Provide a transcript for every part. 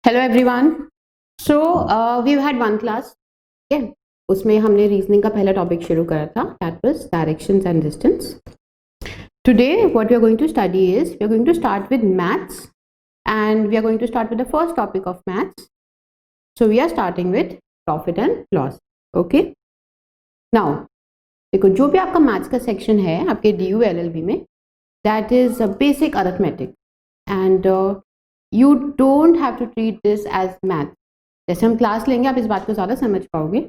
Hello everyone. So we had one class, ठीक है। उसमें हमने रीजनिंग का पहला टॉपिक शुरू करा था, that was directions and distance. Today what we are going to study is we are going to start with maths and we are going to start with the first topic of maths. So we are starting with profit and loss. Okay, now देखो, जो भी आपका maths का section है आपके DU LLB में, that is basic arithmetic and you don't have to treat this as math. जैसे हम क्लास लेंगे आप इस बात को ज़्यादा समझ पाओगे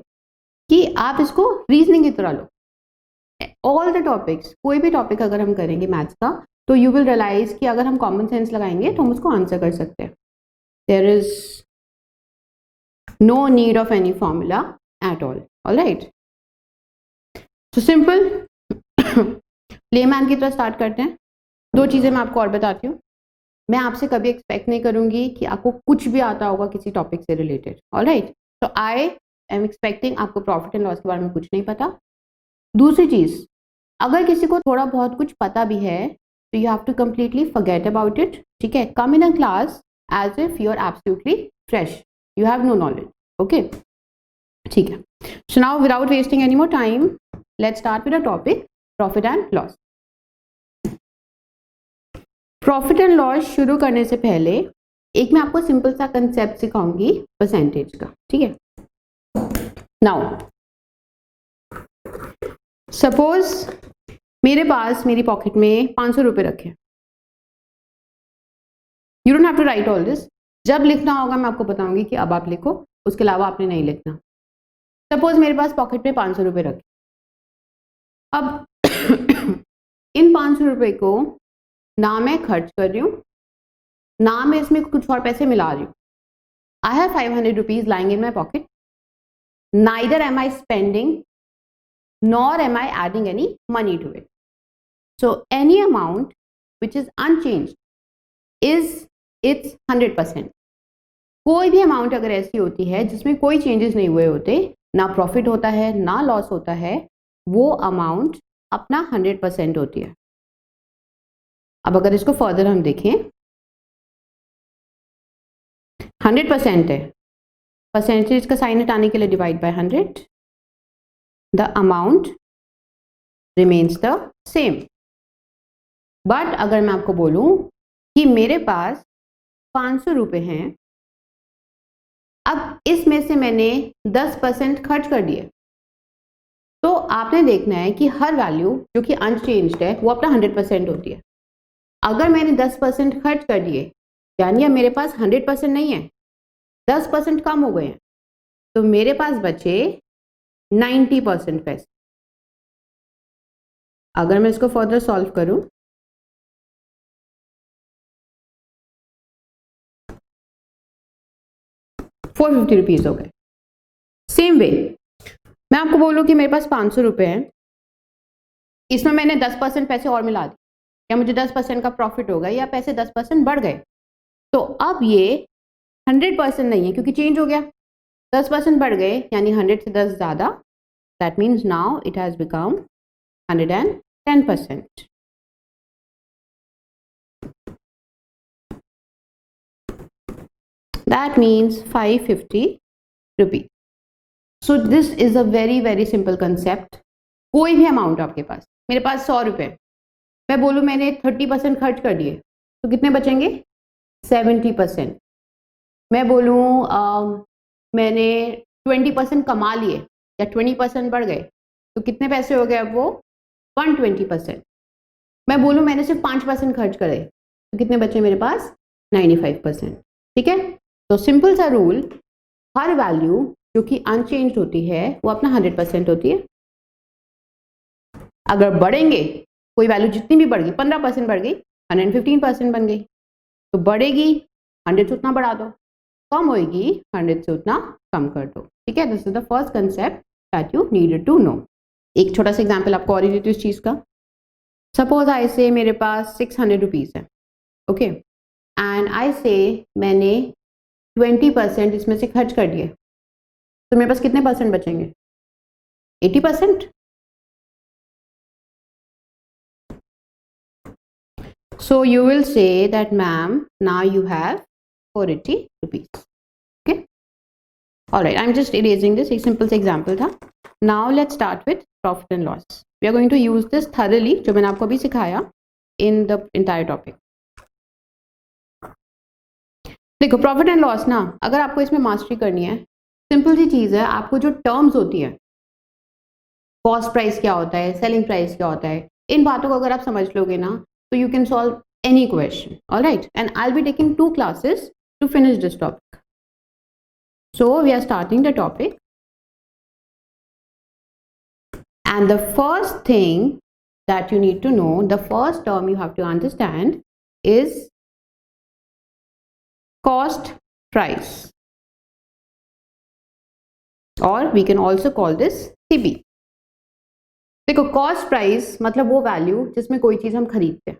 कि आप इसको रीजनिंग की तरह लो। ऑल द टॉपिक्स, कोई भी टॉपिक अगर हम करेंगे मैथ्स का, तो यू विल रियलाइज कि अगर हम कॉमन सेंस लगाएंगे तो हम उसको आंसर कर सकते हैं। There is no need of any formula at all right. तो सिंपल लेमैन की तरह स्टार्ट करते हैं। दो चीज़ें मैं आपको और बताती हूँ। मैं आपसे कभी एक्सपेक्ट नहीं करूंगी कि आपको कुछ भी आता होगा किसी टॉपिक से रिलेटेड, ऑलराइट। तो आई एम एक्सपेक्टिंग आपको प्रॉफिट एंड लॉस के बारे में कुछ नहीं पता। दूसरी चीज़, अगर किसी को थोड़ा बहुत कुछ पता भी है तो you have to completely forget about it, ठीक है। Come in a class as if you are absolutely fresh, you have no knowledge, okay, ठीक है। So now without wasting any more time, let's start with a topic profit and loss. Profit and loss शुरू करने से पहले एक मैं आपको simple सा कंसेप्ट सिखाऊंगी परसेंटेज का, ठीक है। नाउ सपोज मेरे पास मेरी पॉकेट में 500 रुपये रखे। You don't have to write all this. जब लिखना होगा मैं आपको बताऊंगी कि अब आप लिखो, उसके अलावा आपने नहीं लिखना। सपोज मेरे पास पॉकेट में 500 रुपये रखे। अब इन 500 रुपये को ना मैं खर्च कर रही हूँ, ना मैं इसमें कुछ और पैसे मिला रही हूँ। I have 500 rupees lying in my pocket, neither am I spending nor am I adding any money to it. So any amount which is unchanged is its 100%. कोई भी अमाउंट अगर ऐसी होती है जिसमें कोई चेंजेस नहीं हुए होते, ना प्रॉफिट होता है ना लॉस होता है, वो अमाउंट अपना 100% होती है। अब अगर इसको फर्दर हम देखें, 100% है, परसेंटेज का साइन हटाने के लिए divide by 100, the amount remains the same. But अगर मैं आपको बोलूं कि मेरे पास 500 रुपये हैं, अब इसमें से मैंने 10% खर्च कर दिए, तो आपने देखना है कि हर वैल्यू जो कि अनचेंज्ड है वो अपना 100% होती है। अगर मैंने 10% खर्च कर दिए, यानी अब मेरे पास 100% नहीं है, 10% कम हो गए हैं, तो मेरे पास बचे 90% पैसे। अगर मैं इसको फर्दर सॉल्व करूं, ₹450 हो गए। सेम वे मैं आपको बोलूं कि मेरे पास 500 रुपये हैं, इसमें मैंने 10% पैसे और मिला दिए, या मुझे 10% का प्रॉफिट हो गया या पैसे 10% बढ़ गए, तो अब ये 100% नहीं है क्योंकि चेंज हो गया। 10% बढ़ गए यानी 100 से 10 ज़्यादा, that means now it has become 110%। That means 550 rupees. So this is a very very simple concept. कोई भी अमाउंट आपके पास, मेरे पास 100 रुपये, मैं बोलूँ मैंने 30% खर्च कर दिए, तो कितने बचेंगे? 70%। मैं बोलूँ मैंने 20% कमा लिए या 20% बढ़ गए, तो कितने पैसे हो गए अब वो? 120%। मैं बोलूँ मैंने सिर्फ 5% खर्च करे, तो कितने बचे मेरे पास? 95%। ठीक है, तो सिंपल सा रूल, हर वैल्यू जो कि अनचेंज होती है वो अपना 100% होती है। अगर बढ़ेंगे, कोई वैल्यू जितनी भी बढ़ गई, 15% बढ़ गई, 115% बन गई, तो बढ़ेगी 100 से उतना बढ़ा दो, कम होएगी 100 से उतना कम कर दो। ठीक है, this is the first concept that you needed to know. एक छोटा सा एग्जाम्पल आपको और ही देती हूँ इस चीज़ का। सपोज आई से मेरे पास 600 रुपीज़ है, ओके, एंड आई से मैंने 20% इसमें से खर्च कर दिए, तो मेरे पास कितने परसेंट बचेंगे? 80%। So you will say that ma'am, now you have 480 rupees. Okay, all right, I'm just erasing this. एक simple सा example था. Now let's start with profit and loss. We are going to use this thoroughly, जो मैंने आपको अभी सिखाया, in the entire topic. देखो profit and loss ना, अगर आपको इसमें मास्टरी करनी है, सिंपल सी चीज़ है. आपको जो टर्म्स होती है, कॉस्ट प्राइस क्या होता है, सेलिंग प्राइस क्या होता है, इन बातों को अगर आप समझ लोगे ना, तो you can solve any question. Alright, and I will be taking 2 classes to finish this topic. So we are starting the topic, and the first thing that you need to know, the first term you have to understand is cost price, or we can also call this CP. देखो cost price मतलब वो value जिसमें कोई चीज़ हम खरीदते हैं.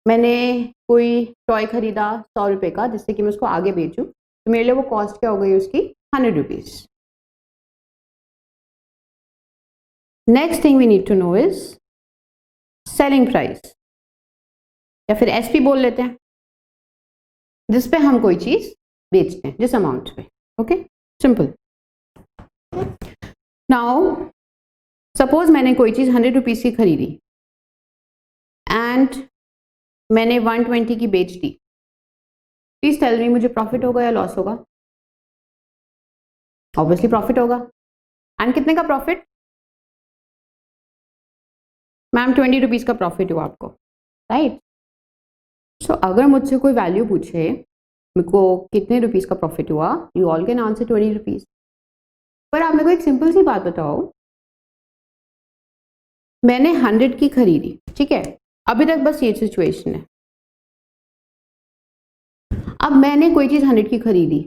मैंने कोई टॉय खरीदा 100 रुपये का, जिससे कि मैं उसको आगे बेचूं, तो मेरे लिए वो कॉस्ट क्या हो गई उसकी, 100 rupees. Next thing we need to know is selling price, या फिर एसपी बोल लेते हैं, जिस पे हम कोई चीज़ बेचते हैं, जिस अमाउंट पे. Okay, simple. नाउ सपोज मैंने कोई चीज़ 100 रुपीज़ की खरीदी एंड मैंने 120 की बेच दी. प्लीज टेल मी, मुझे प्रॉफिट होगा या लॉस होगा? ऑब्वियसली प्रॉफिट होगा. एंड कितने का प्रॉफिट? मैम 20 रुपीज़ का प्रॉफिट हुआ आपको, राइट? सो अगर मुझसे कोई वैल्यू पूछे मेरे को कितने रुपीज़ का प्रॉफिट हुआ, you all can answer 20 rupees. पर आप मेरे को एक सिंपल सी बात बताओ, मैंने 100 की खरीदी, ठीक है, अभी तक बस ये सिचुएशन है. अब मैंने कोई चीज़ 100 की खरीदी,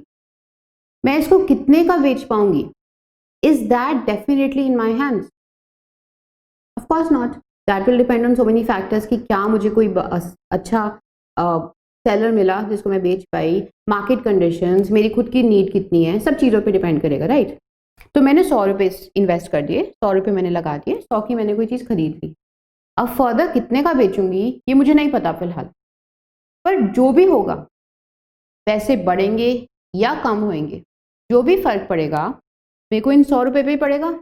मैं इसको कितने का बेच पाऊंगी? Is that definitely in my hands? Of course not. That will depend on so many factors कि क्या मुझे कोई अच्छा सेलर मिला जिसको मैं बेच पाई, मार्केट कंडीशंस, मेरी खुद की नीड कितनी है, सब चीज़ों पे डिपेंड करेगा, राइट? तो मैंने 100 रुपये इन्वेस्ट कर दिए, 100 रुपये मैंने लगा दिए, 100 की मैंने कोई चीज़ खरीद ली. अब फर्दर कितने का बेचूंगी ये मुझे नहीं पता फिलहाल, पर जो भी होगा, पैसे बढ़ेंगे या कम होंगे, जो भी फर्क पड़ेगा मेरे को इन 100 रुपये पे ही पड़ेगा.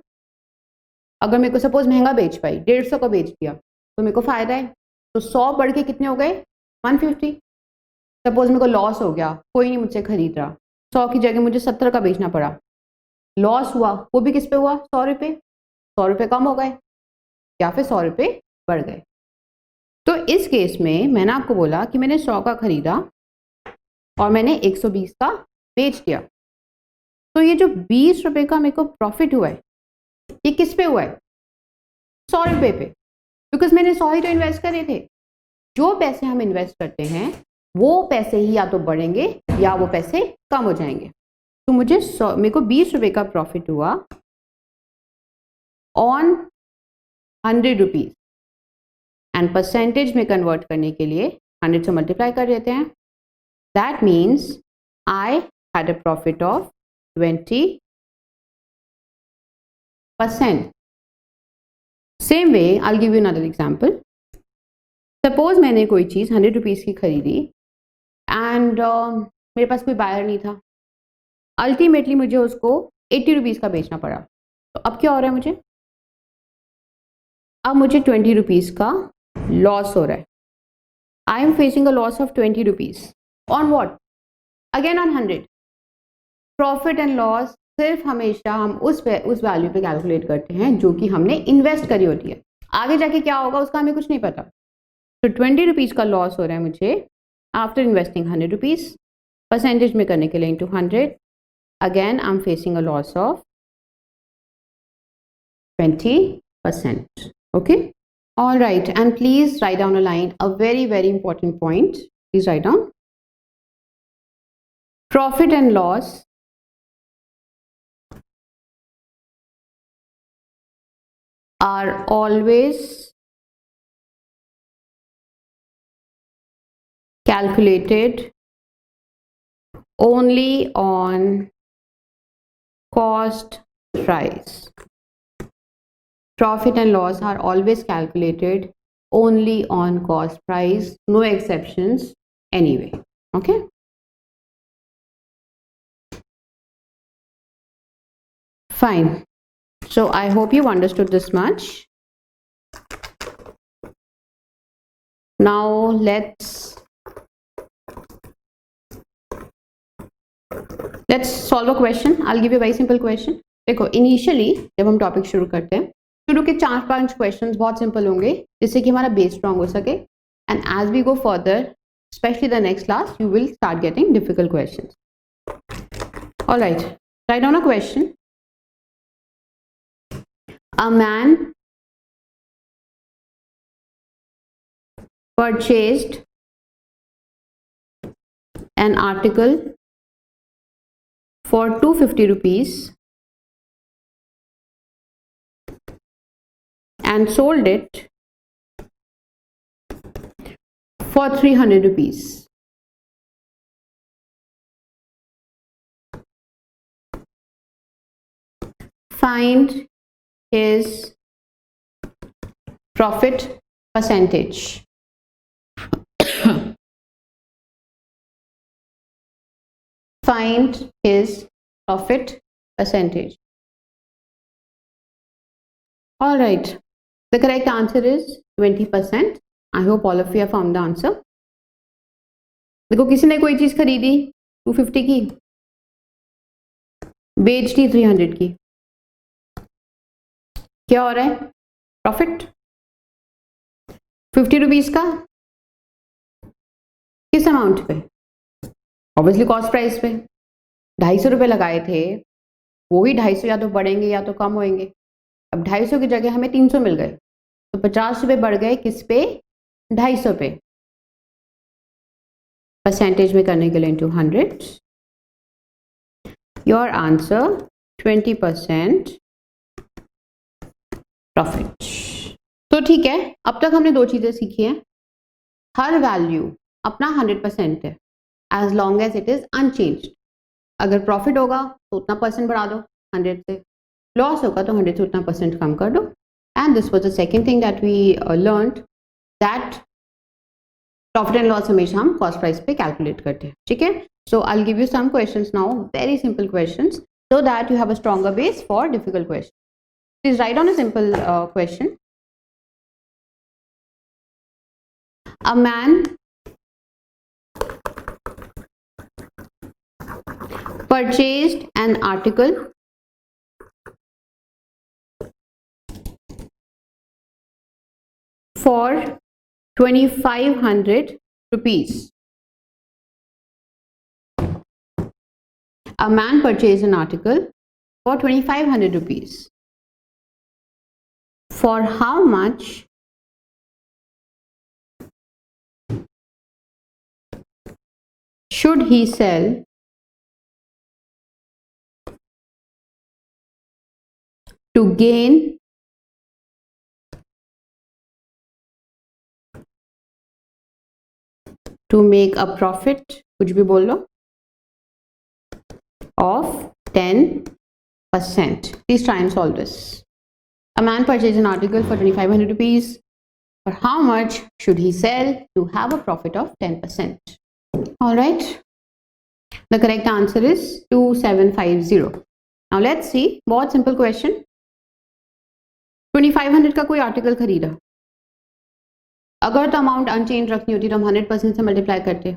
अगर मेरे को सपोज महंगा बेच पाई, 150 का बेच दिया, तो मेरे को फ़ायदा है. तो 100 बढ़ के कितने हो गए? 150. सपोज मेरे को लॉस हो गया, कोई नहीं मुझसे खरीद रहा, 100 की जगह मुझे 70 का बेचना पड़ा, लॉस हुआ. वो भी किस पे हुआ? 100 रुपये. 100 रुपये कम हो गए या फिर 100 रुपये बढ़ गए. तो इस केस में मैंने आपको बोला कि मैंने 100 का खरीदा और मैंने 120 का बेच दिया. तो ये जो 20 रुपये का मेरे को प्रॉफिट हुआ है, ये किस पे हुआ है? 100 रुपये पे, बिकॉज मैंने 100 ही तो इन्वेस्ट करे थे. जो पैसे हम इन्वेस्ट करते हैं वो पैसे ही या तो बढ़ेंगे या वो पैसे कम हो जाएंगे. तो मेरे को 20 रुपये का प्रॉफिट हुआ ऑन 100 रुपीज़, एंड परसेंटेज में कन्वर्ट करने के लिए 100 से मल्टीप्लाई कर देते हैं. That means I had a profit of 20%. Same way I will give you another example. Suppose मैंने कोई चीज़ 100 रुपीज़ की खरीदी एंड मेरे पास कोई बायर नहीं था. अल्टीमेटली मुझे उसको 80 रुपीज़ का बेचना पड़ा. तो अब क्या हो रहा है मुझे? अब मुझे 20 रुपीज़ का लॉस हो रहा है. I am facing a loss of 20 rupees on what? Again on 100. Profit and loss सिर्फ हमेशा हम उस वैल्यू पे कैलकुलेट करते हैं जो कि हमने इन्वेस्ट करी होती है. आगे जाके क्या होगा उसका हमें कुछ नहीं पता. तो 20 रुपीज़ का लॉस हो रहा है मुझे आफ्टर इन्वेस्टिंग 100 रुपीज़. परसेंटेज में करने के लिए into 100, again I'm facing a loss of 20%. Okay, all right, and please write down a line, a very important point. Please write down: profit and loss are always calculated only on cost price. Profit and loss are always calculated only on cost price, no exceptions anyway. Okay. Fine. So I hope you understood this much. Now let's solve a question. I'll give you a very simple question. देखो initially जब हम topic शुरू करते हैं, शुरू के 4-5 questions बहुत simple होंगे जिससे कि हमारा बेस स्ट्रांग हो सके, and as we go further, especially the next class, you will start getting difficult questions. All right, write down a question. A man purchased an article for 250 rupees and sold it for 300 rupees. Find his profit percentage. Find his profit percentage. All right, the correct answer is 20%. I hope all of you have found the answer. देखो किसी ने कोई चीज खरीदी 250 की, बेच दी 300 की, क्या हो रहा है? प्रॉफिट 50 रुपीज का किस अमाउंट पे? ऑब्वियसली कॉस्ट प्राइस पे। 250 रुपये लगाए थे, वो ही 250 या तो बढ़ेंगे या तो कम होंगे। अब 250 की जगह हमें 300 मिल गए, तो 50 रुपये बढ़ गए किस पे? 250 पे। परसेंटेज में करने के लिए इंटू 100, योर आंसर 20% प्रॉफिट। तो ठीक है, अब तक हमने 2 चीजें सीखी हैं। हर वैल्यू अपना 100% है as long as it is unchanged. अगर प्रॉफिट होगा तो उतना परसेंट बढ़ा दो 100 से, लॉस होगा तो 100 से उतना परसेंट कम कर दो। And this was the second thing that we learned, that profit and loss हमेशा हम कॉस्ट प्राइस पे कैलकुलेट करते हैं। ठीक है, so I will give you some questions now, very simple questions, so that you have a stronger base for difficult questions. Please write down a simple question. A man purchased an article for 2500 rupees. A man purchased an article for 2500 rupees. For how much should he sell to gain to make a profit, कुछ भी बोल लो, of 10%. Please try and solve this. A man purchased an article for 2500 rupees. For how much should he sell to have a profit of 10%? All right. The correct answer is 2750. Now let's see. बहुत simple question. 2500 का कोई article खरीदा, अगर तो amount unchange रखनी होती तो हम 100% से मल्टीप्लाई करते,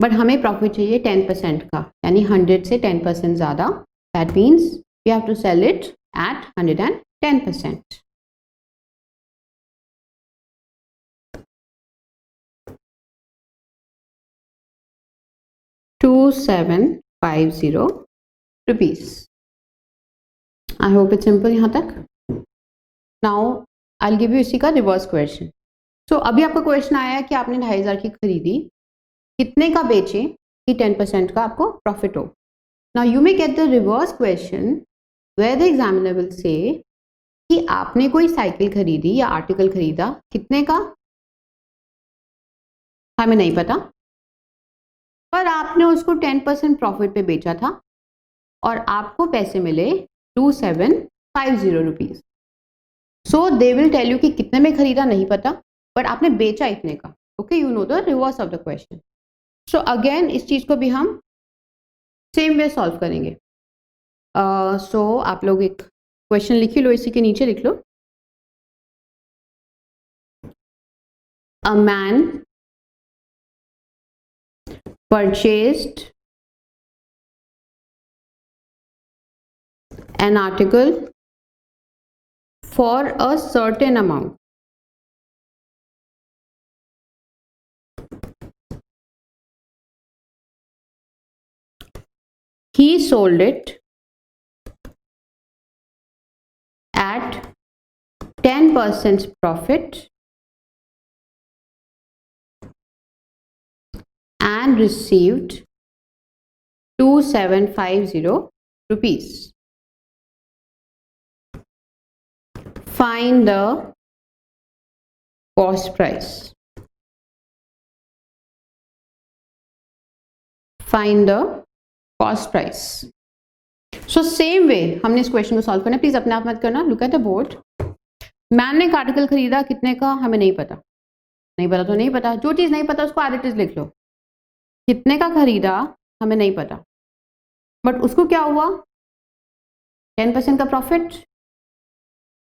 बट हमें प्रॉफिट चाहिए 10% का, यानी 100 से 10% ज़्यादा। That means we have to sell it at 110%. ₹2750. I hope it simple यहाँ तक. Now I will give you इसी का रिवर्स क्वेश्चन. तो अभी आपका क्वेश्चन आया कि आपने 2500 की खरीदी, कितने का बेचें कि 10% का आपको प्रॉफिट हो. Now you may get the reverse question where the examiner will say कि आपने कोई साइकिल खरीदी या आर्टिकल खरीदा, कितने का हमें नहीं पता, पर आपने उसको 10% प्रॉफिट पे बेचा था और आपको पैसे मिले 2750 rupees. So they will tell you कि कितने में खरीदा नहीं पता, बट आपने बेचा इतने का. Okay, you know the reverse of the question. So again इस चीज को भी हम सेम वे सॉल्व करेंगे. सो आप लोग एक क्वेश्चन लिख लो, इसी के नीचे लिख लो, a man purchased an article for a certain amount. He sold it at 10% profit and received 2750 rupees. Find the cost price. Find the cost price. So same way हमने इस क्वेश्चन को सॉल्व करना है. प्लीज अपने आप मत करना. Look at the board. Man ने एक आर्टिकल खरीदा, कितने का हमें नहीं पता. नहीं पता तो नहीं पता. जो चीज नहीं पता उसको एज इट इज लिख लो. कितने का खरीदा हमें नहीं पता, बट उसको क्या हुआ, 10% का प्रॉफिट.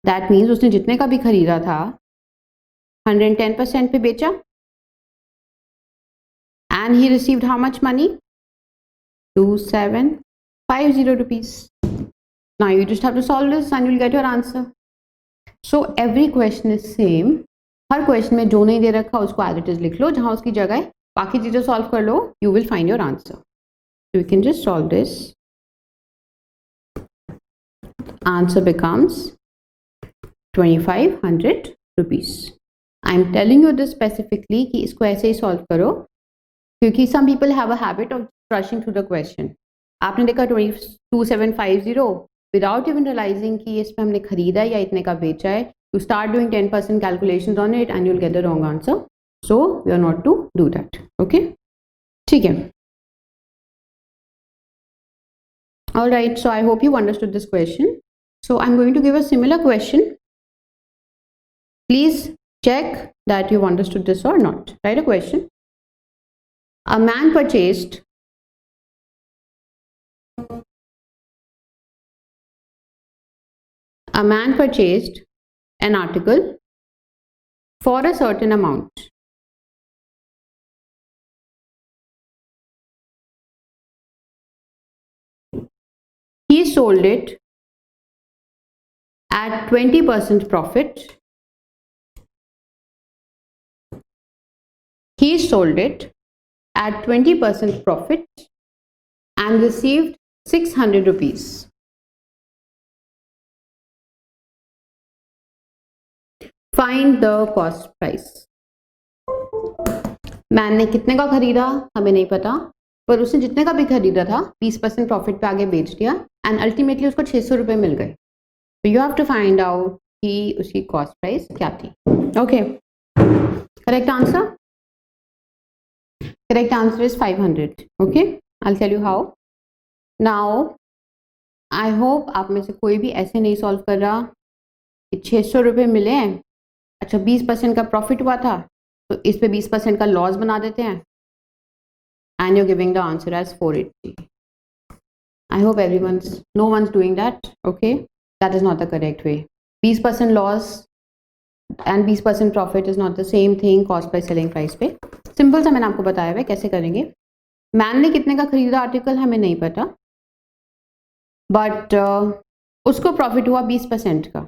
दैट मीन्स उसने जितने का भी खरीदा था 110% पे बेचा. And he received how much money, 2750 rupees. Now you just have to solve this and you'll get your answer. So every question is same. Her question में जो नहीं दे रखा उसको एज इट इज लिख लो, जहां उसकी जगह है बाकी चीजें सॉल्व कर लो. You will find your answer. So we can just solve this. Answer becomes 2500 rupees. I am telling you this specifically कि इसको ऐसे ही सॉल्व करो, क्योंकि some people have a habit of rushing through the question. आपने देखा 2750 without even realizing कि इसमें हमने खरीदा या इतने का बेचा है. You start doing 10% calculations on it and you'll get the wrong answer. So we are not to do that. Okay? ठीक है. All right. So I hope you understood this question. So I'm going to give a similar question. Please check that you've understood this or not. Write a question. A man purchased an article for a certain amount. He sold it at 20% profit. He sold it at 20% profit and received 600 rupees. Find the cost price. Man ने कितने का खरीदा हमें नहीं पता, पर उसने जितने का भी खरीदा था 20% प्रॉफिट पे आगे बेच दिया एंड अल्टीमेटली उसको 600 रुपये मिल गए. तो you have to find out कि उसकी कॉस्ट प्राइस क्या थी. Okay, correct answer. Correct answer is 500. Okay, I'll tell you how. Now, I hope आप में से कोई भी ऐसे नहीं सॉल्व कर रहा कि 600 रुपये मिले हैं, अच्छा 20% का प्रॉफिट हुआ था तो इस पे 20% का लॉस बना देते हैं and you're giving the answer as 480. I hope no one's doing that. Okay, that is not the correct way. 20% loss and 20% profit is not the same thing cost by selling price पे. Simple सा मैंने आपको बताया है कैसे करेंगे. Man ने कितने का खरीदा आर्टिकल हमें नहीं पता, बट उसको प्रॉफिट हुआ 20% का,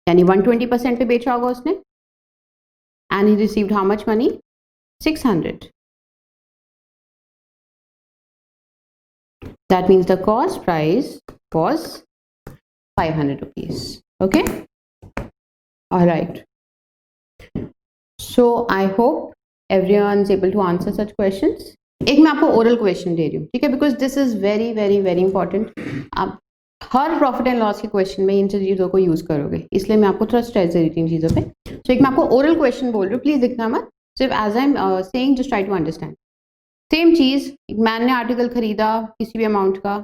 यानी 120% पे बेचा होगा उसने. And he received how much money, 600. That means the cost price was 500 rupees. Okay, all right. So I hope everyone is able to answer such questions. एक मैं आपको ओरल क्वेश्चन दे रही हूँ, ठीक है, because this is very very very important. आप हर profit and loss के question में इन चीज़ों को यूज करोगे, इसलिए मैं आपको थोड़ा स्ट्रेस दे रही थी इन चीज़ों पे. तो एक मैं आपको ओरल क्वेश्चन बोल रही हूँ, प्लीज लिखना मत, सिर्फ as I am saying just try to understand. Same चीज, एक मैन ने आर्टिकल खरीदा किसी भी अमाउंट का,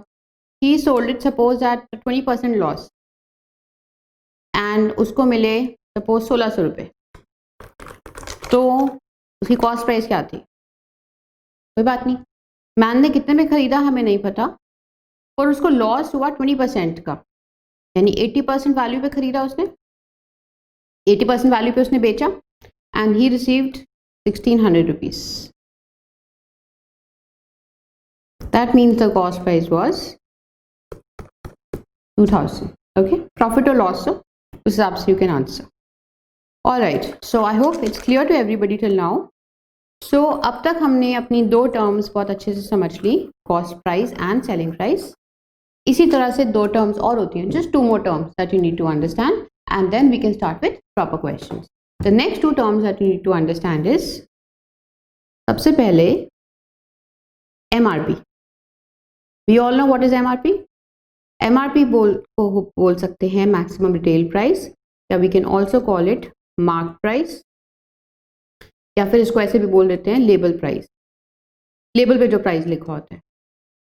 he sold it suppose at 20% loss and उसको मिले सपोज 1600 रुपये. तो उसकी कॉस्ट प्राइस क्या थी? कोई बात नहीं, मैन ने कितने में खरीदा हमें नहीं पता, और उसको लॉस हुआ 20% का, यानी 80% वैल्यू पे खरीदा उसने, 80% वैल्यू पे उसने बेचा and he received 1600 rupees. That means the cost price was 2000. Okay, profit or loss, so उस हिसाब से you can answer. All right, so I hope it's clear to everybody till now. So अब तक हमने अपनी दो टर्म्स बहुत अच्छे से समझ ली, cost price and selling price. इसी तरह से दो टर्म्स और होती हैं, just two more terms that you need to understand, and then we can start with proper questions. The next two terms that you need to understand is, सबसे पहले MRP. We all know what is MRP. MRP बोल सकते हैं maximum retail price, या we can also call it mark price, या फिर इसको ऐसे भी बोल देते हैं लेबल प्राइस. लेबल पे जो प्राइस लिखा होता है,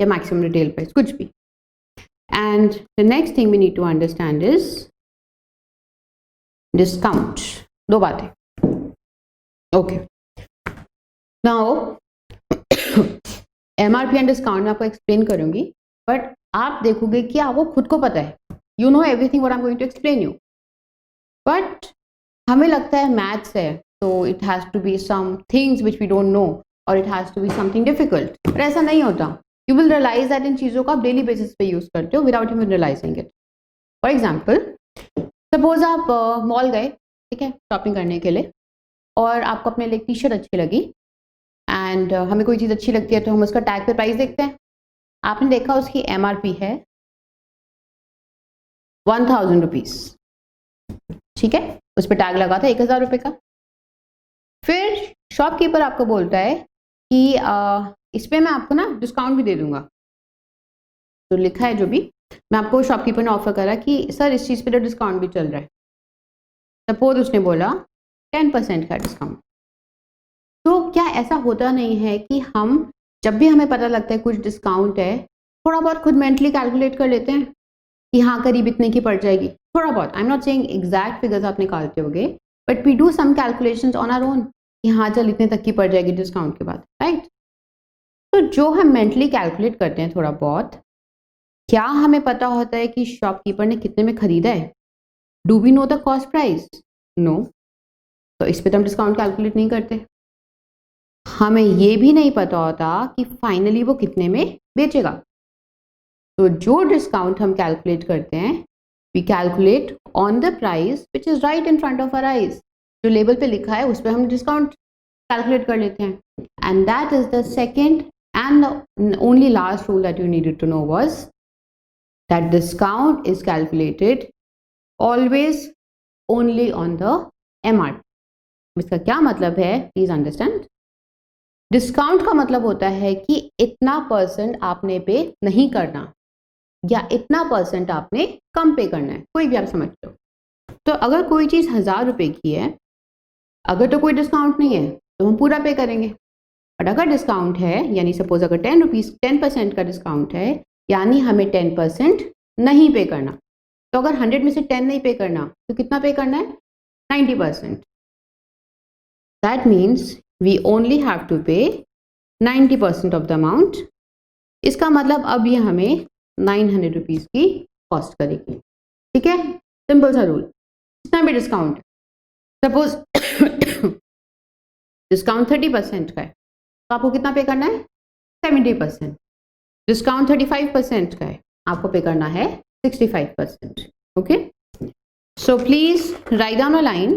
या मैक्सिमम रिटेल प्राइस, कुछ भी. And the next thing we need to understand is discount. दो बातें. Okay, now MRP and discount मैं आपको एक्सप्लेन करूंगी, बट आप देखोगे कि आपको खुद को पता है, you know everything what I am going to explain you, but हमें लगता है मैथ्स है तो it has to be some things which we don't know, और it has to be something difficult. पर ऐसा नहीं होता. यू विल रियलाइज दैट इन चीज़ों को आप डेली बेसिस पे यूज़ करते हो without even realising it. For example, suppose आप मॉल गए, ठीक है, शॉपिंग करने के लिए, और आपको अपने लिए टी शर्ट अच्छी लगी, एंड हमें कोई चीज़ अच्छी लगती है तो हम उसका टैग पे प्राइस देखते हैं. आपने देखा उसकी MRP है 1000 रुपीज़, ठीक है, उस पर टैग लगा था 1000 रुपये का. फिर शॉपकीपर आपको बोलता है कि इस पर मैं आपको ना डिस्काउंट भी दे दूंगा. तो लिखा है जो भी, मैं आपको शॉपकीपर ने ऑफर करा कि सर इस चीज़ पे तो डिस्काउंट भी चल रहा है. सपोज उसने बोला 10% का डिस्काउंट. तो क्या ऐसा होता नहीं है कि हम जब भी हमें पता लगता है कुछ डिस्काउंट है, थोड़ा बहुत खुद मेंटली कैलकुलेट कर लेते हैं कि हाँ करीब इतने की पड़ जाएगी, थोड़ा बहुत. I am not saying exact figures आप निकालते होगे, but we do some calculations on our own कि हाँ चल इतने तक की पड़ जाएगी डिस्काउंट के बाद, राइट. तो जो हम मेंटली कैलकुलेट करते हैं थोड़ा बहुत, क्या हमें पता होता है कि शॉपकीपर ने कितने में खरीदा है? Do we know the cost price? No. तो इस पर तो हम डिस्काउंट कैलकुलेट नहीं करते. हमें ये भी नहीं पता होता कि फाइनली वो कितने में बेचेगा. तो जो डिस्काउंट हम कैलकुलेट करते हैं, we calculate on the price which is right in front of our eyes. जो लेबल पे लिखा है उस पर हम डिस्काउंट कैलकुलेट कर लेते हैं. And that is the second and the only last rule that you needed to know was that discount is calculated always only on the MRP. इसका क्या मतलब है, प्लीज अंडरस्टैंड. डिस्काउंट का मतलब होता है कि इतना % आपने पे नहीं करना, या इतना % आपने कम पे करना है, कोई भी आप समझ लो. तो अगर कोई चीज़ 1000 रुपये की है, अगर तो कोई डिस्काउंट नहीं है तो हम पूरा पे करेंगे. बट अगर डिस्काउंट है, यानी सपोज अगर 10% का डिस्काउंट है, यानी हमें 10% नहीं पे करना. तो अगर 100 में से 10 नहीं पे करना तो कितना पे करना है? 90%. That means we only have to pay 90% of the amount. इसका मतलब अब ये हमें 900 रुपीज़ की कॉस्ट करेगी, ठीक है. सिंपल सा रूल. जितना भी डिस्काउंट, सपोज डिस्काउंट 30% का है तो आपको कितना पे करना है? 70%. डिस्काउंट 35% का है, आपको पे करना है 65%. Okay, so please write down a line.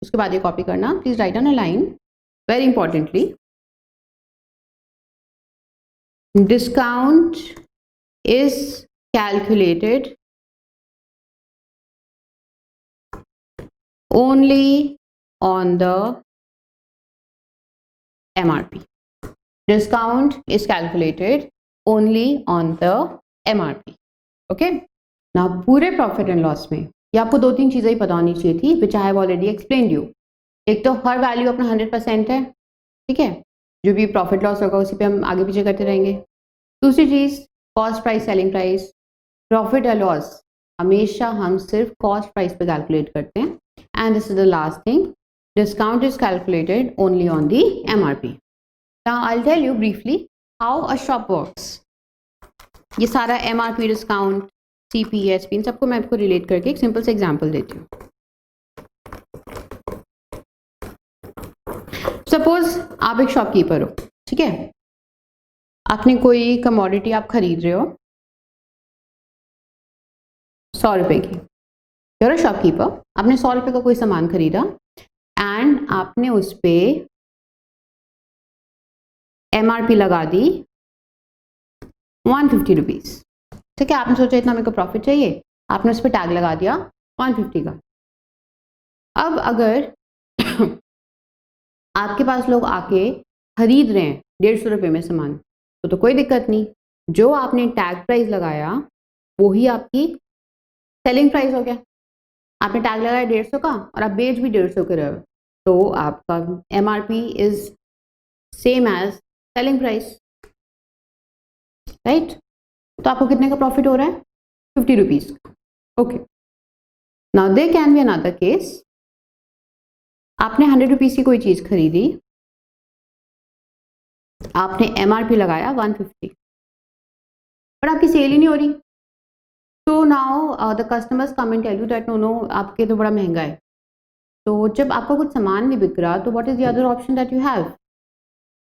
उसके बाद ये कॉपी करना. Please write down a line. Very importantly, discount is calculated only on the MRP. Discount is calculated only on the MRP. Okay? Now, पूरे profit and loss में ये आपको 2-3 चीज़ें ही पता होनी चाहिए थी, which I have already explained you. एक तो हर वैल्यू अपना 100% है, ठीक है, जो भी प्रॉफिट लॉस होगा उसी पे हम आगे पीछे करते रहेंगे. दूसरी चीज़, cost price selling price. Profit या लॉस हमेशा हम सिर्फ कॉस्ट प्राइस पे कैलकुलेट करते हैं. And this is the last thing, discount is calculated only on the MRP. Now I will tell you briefly how a shop works. ये सारा MRP discount, CPSP, इन सबको मैं आपको रिलेट करके एक सिंपल से एग्जांपल देती हूँ। सपोज आप एक शॉपकीपर हो, ठीक है, आपने कोई कमोडिटी आप खरीद रहे हो 100 रुपए की, यूर अ शॉपकीपर, आपने 100 रुपए का कोई सामान खरीदा एंड आपने उस पर MRP लगा दी 150 रुपीज़, ठीक है। आपने सोचा इतना मेरे को प्रॉफिट चाहिए, आपने उस पर टैग लगा दिया 150 का। अब अगर आपके पास लोग आके खरीद रहे हैं 150 रुपये में सामान, तो कोई दिक्कत नहीं, जो आपने टैग प्राइस लगाया वो ही आपकी सेलिंग प्राइस हो गया। आपने टैग लगाया 150 का और आप बेच भी 150 के रहे हो, तो आपका MRP is same as selling price, right. तो आपको कितने का प्रॉफिट हो रहा है? 50 रुपीज़ का। Okay, now there can be another case, आपने 100 रुपीज़ की कोई चीज़ खरीदी, आपने MRP लगाया 150, पर आपकी सेल ही नहीं हो रही। तो now the customers come and tell you that no आपके तो बड़ा महंगा है। तो जब आपका कुछ सामान नहीं बिक रहा, तो what is the other option that you have?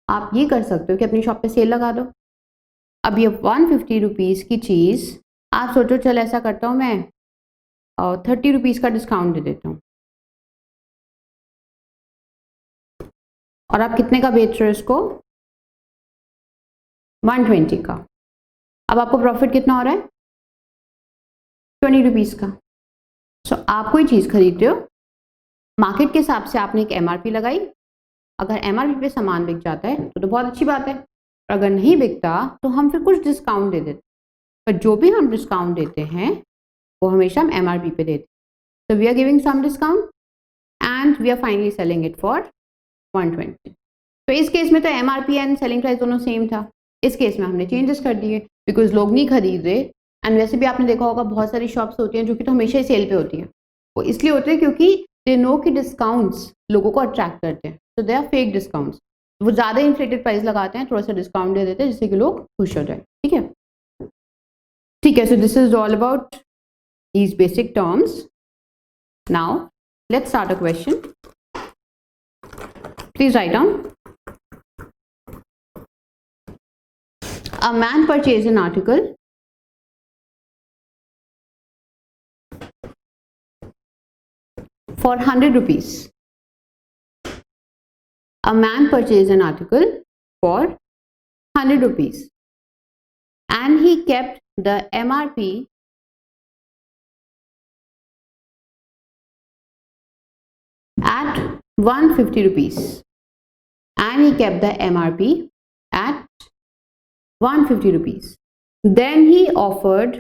आप ये कर सकते हो कि अपनी शॉप पे सेल लगा दो। अब ये 150 रुपीज़ की चीज़ आप सोचो, चल ऐसा करता हूँ मैं 30 रुपीज़ का डिस्काउंट दे देता हूँ, और आप कितने का बेच रहे हो इसको? 120 का। अब आपको प्रॉफिट कितना हो रहा है? 20 रुपीज़ का। सो आप कोई चीज़ खरीद रहे हो, मार्केट के हिसाब से आपने एक MRP लगाई, अगर MRP पे सामान बिक जाता है तो बहुत अच्छी बात है, और अगर नहीं बिकता तो हम फिर कुछ डिस्काउंट दे देते, पर जो भी हम डिस्काउंट देते हैं वो हमेशा हम MRP पे देते। So we are giving some discount and we are finally selling it for 120। तो इस केस में तो MRP एंड सेलिंग प्राइस दोनों सेम था, इस केस में हमने चेंजेस कर दिए बिकॉज लोग नहीं खरीद रहे। एंड वैसे भी आपने देखा होगा बहुत सारी शॉप्स होती हैं जो कि तो हमेशा ही सेल पे होती हैं, वो इसलिए होते हैं क्योंकि दे नो कि डिस्काउंट्स लोगों को अट्रैक्ट करते हैं, तो दे आर फेक डिस्काउंट्स। वो ज़्यादा इन्फ्लेटेड प्राइस लगाते हैं, थोड़ा सा डिस्काउंट दे देते हैं जिससे कि लोग खुश हो जाए, ठीक है। ठीक है, so this is all about these basic terms. Now let's start a question. Please write down. A man purchased an article for 100 rupees. A man purchased an article for 100 rupees and he kept the MRP at 150 rupees, and he kept the MRP at 150 rupees. Then he offered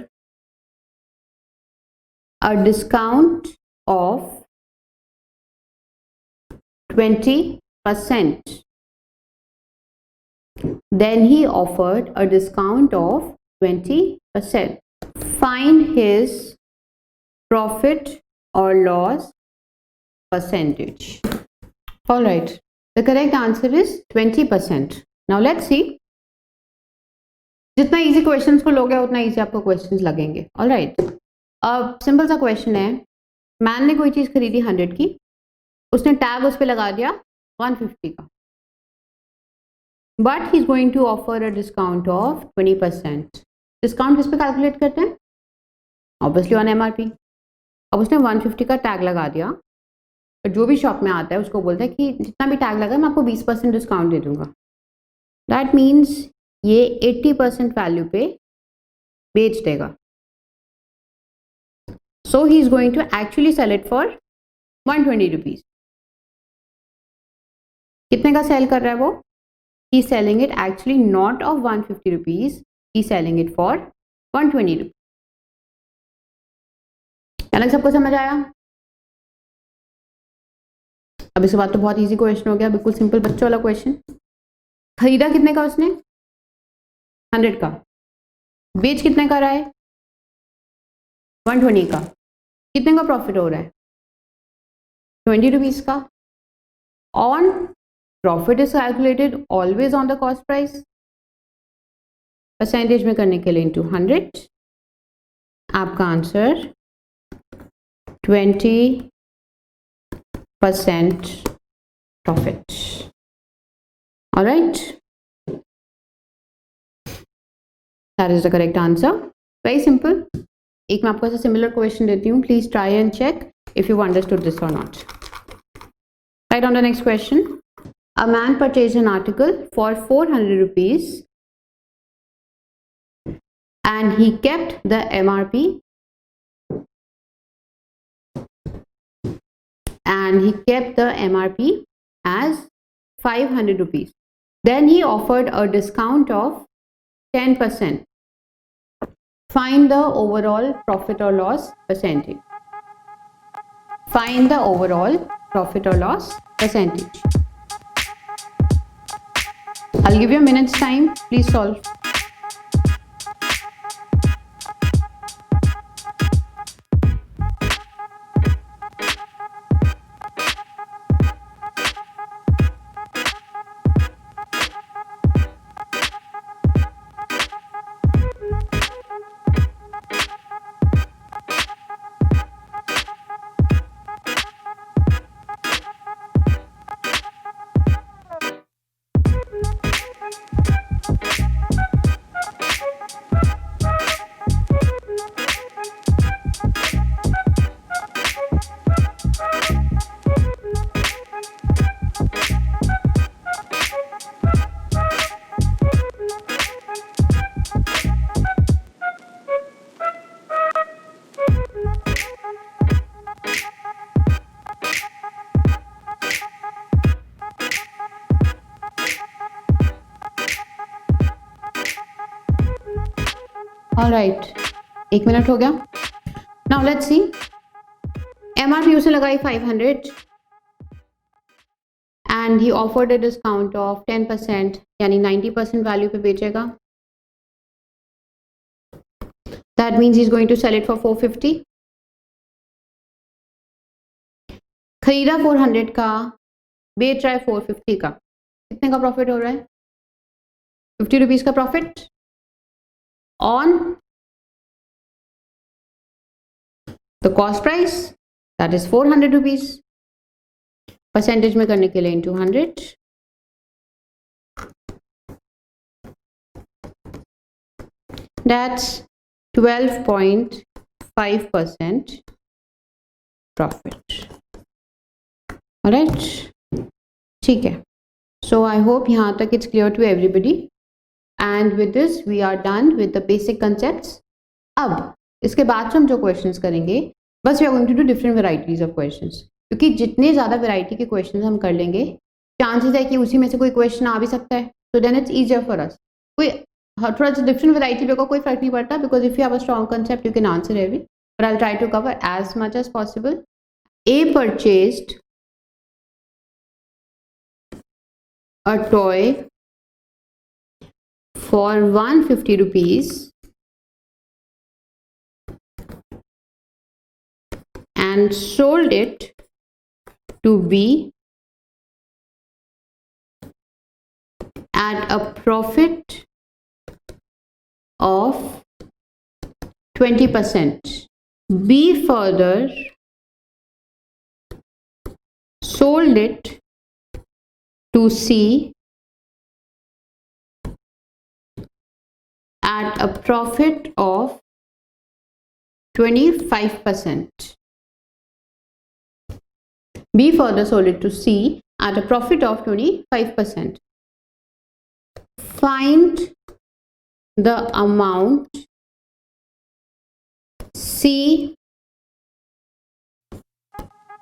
a discount of 20%. Then he offered a discount of 20%. Find his profit or loss percentage. All right, the correct answer is 20%. Now let's see. जितना easy questions को लोगे उतना easy आपको questions लगेंगे। All right, अब simple सा question है, man ने कोई चीज़ खरीदी 100 की, उसने टैग उस पर लगा दिया 150 का, but he is going to offer a discount of 20%। Discount किस पे कैलकुलेट करते हैं? Obviously on MRP। अब उसने 150 का टैग लगा दिया, और जो भी शॉप में आता है उसको बोलता है कि जितना भी टैग लगा मैं आपको 20% डिस्काउंट दे दूंगा। दैट मीन्स ये 80% वैल्यू पे बेच देगा। So he is going to actually sell it for 120 rupees. कितने का सेल कर रहा है वो? He selling it actually not of 150 rupees, he selling it for 120 rupees. अलग सबको समझ आया? अब इसके बाद तो बहुत इजी क्वेश्चन हो गया, बिल्कुल सिंपल बच्चों वाला क्वेश्चन। खरीदा कितने का उसने? 100 का। बेच कितने का रहा है? 120 का। कितने का प्रॉफिट हो रहा है? 20 रुपीज का। On profit is calculated always on the cost price. Percentage में करने के लिए इंटू 100, आपका answer 20% profit. Alright, that is the correct answer. Very simple. एक मैं आपको ऐसा सिमिलर क्वेश्चन देती हूँ. Please try and check if you've understood this or not. Right, on the next question. A man purchased an article for 400 rupees and he kept the MRP as 500 rupees. Then he offered a discount of 10%. Find the overall profit or loss percentage. Find the overall profit or loss percentage. I'll give you a minute's time. Please solve. All right, 1 minute हो गया. Now let's see. MRP उसे लगाई 500 and he offered a discount of 10%, यानी 90% value पे बेचेगा. That means he's going to sell it for 450. खरीदा 400 का, बेच रहा है 450 का. कितने का प्रॉफिट हो रहा है? 50 रुपीज का profit on the cost price, that is 400 rupees. Percentage में करने के लिए into 100, that's 12.5% profit. alright, ठीक है. So I hope यहाँ तक it's clear to everybody. And with this we are done with the basic concepts. अब इसके बाद से हम जो questions करेंगे, बस we are going to do different varieties of questions. क्योंकि जितने ज़्यादा variety के questions हम कर लेंगे, chances है कि उसी में से कोई question आ भी सकता है. So then it's easier for us. कोई थोड़ा सा different variety पे कोई फर्क नहीं पड़ता, because if you have a strong concept you can answer every. But I'll try to cover as much as possible. A purchased a toy for 150 rupees and sold it to B at a profit of 20%. B further sold it to C at a profit of 25%. B further sold it to C at a profit of 25%. Find the amount C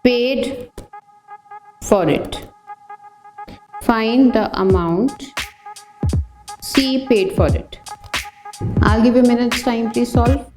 paid for it. Find the amount C paid for it. I'll give you a minute's time, please solve.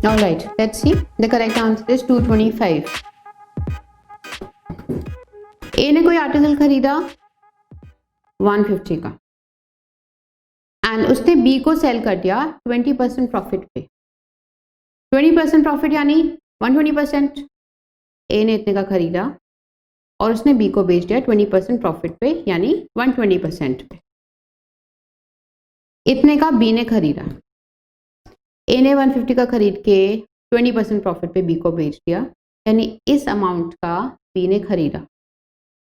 All right, let's see. The correct answer is 225. ए ने कोई article खरीदा 150 का and उसने B को cell कर दिया 20% profit पे. 20% profit यानी 120%. ए ने इतने का खरीदा और उसने बी को बेच दिया 20% प्रॉफिट पे यानी 120% पे. इतने का बी ने खरीदा. ए ने 150 का खरीद के 20% प्रॉफिट पे बी को बेच दिया यानी इस अमाउंट का बी ने खरीदा.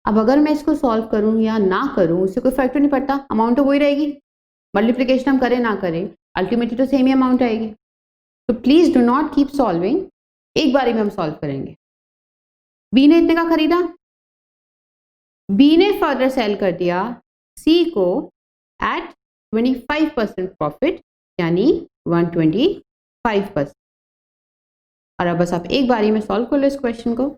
अब अगर मैं इसको सॉल्व करूं या ना करूं उससे कोई फर्क तो नहीं पड़ता, अमाउंट तो वही रहेगी. मल्टीप्लिकेशन हम करें ना करें अल्टीमेटली तो सेम ही अमाउंट आएगी. तो please do not keep solving, एक बारी में हम सॉल्व करेंगे. बी ने इतने का खरीदा, बी ने फर्दर सेल कर दिया सी को एट 25% प्रॉफिट यानी 125%. और अब बस आप एक बारी में सॉल्व कर लो इस क्वेश्चन को.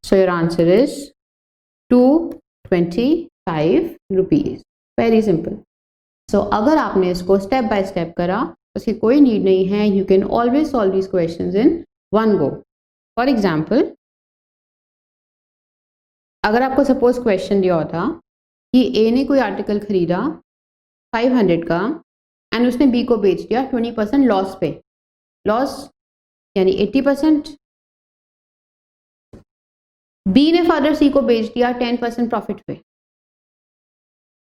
So your answer is 225 rupees. Very simple. So अगर आपने इसको स्टेप बाय स्टेप करा उसकी कोई नीड नहीं है. You can always solve these questions in one go. For example, अगर आपको सपोज क्वेश्चन दिया होता कि ए ने कोई आर्टिकल खरीदा 500 का एंड उसने बी को बेच दिया 20% लॉस पे. लॉस यानी 80%. बी ने फर्दर सी को बेच दिया 10% प्रॉफिट पे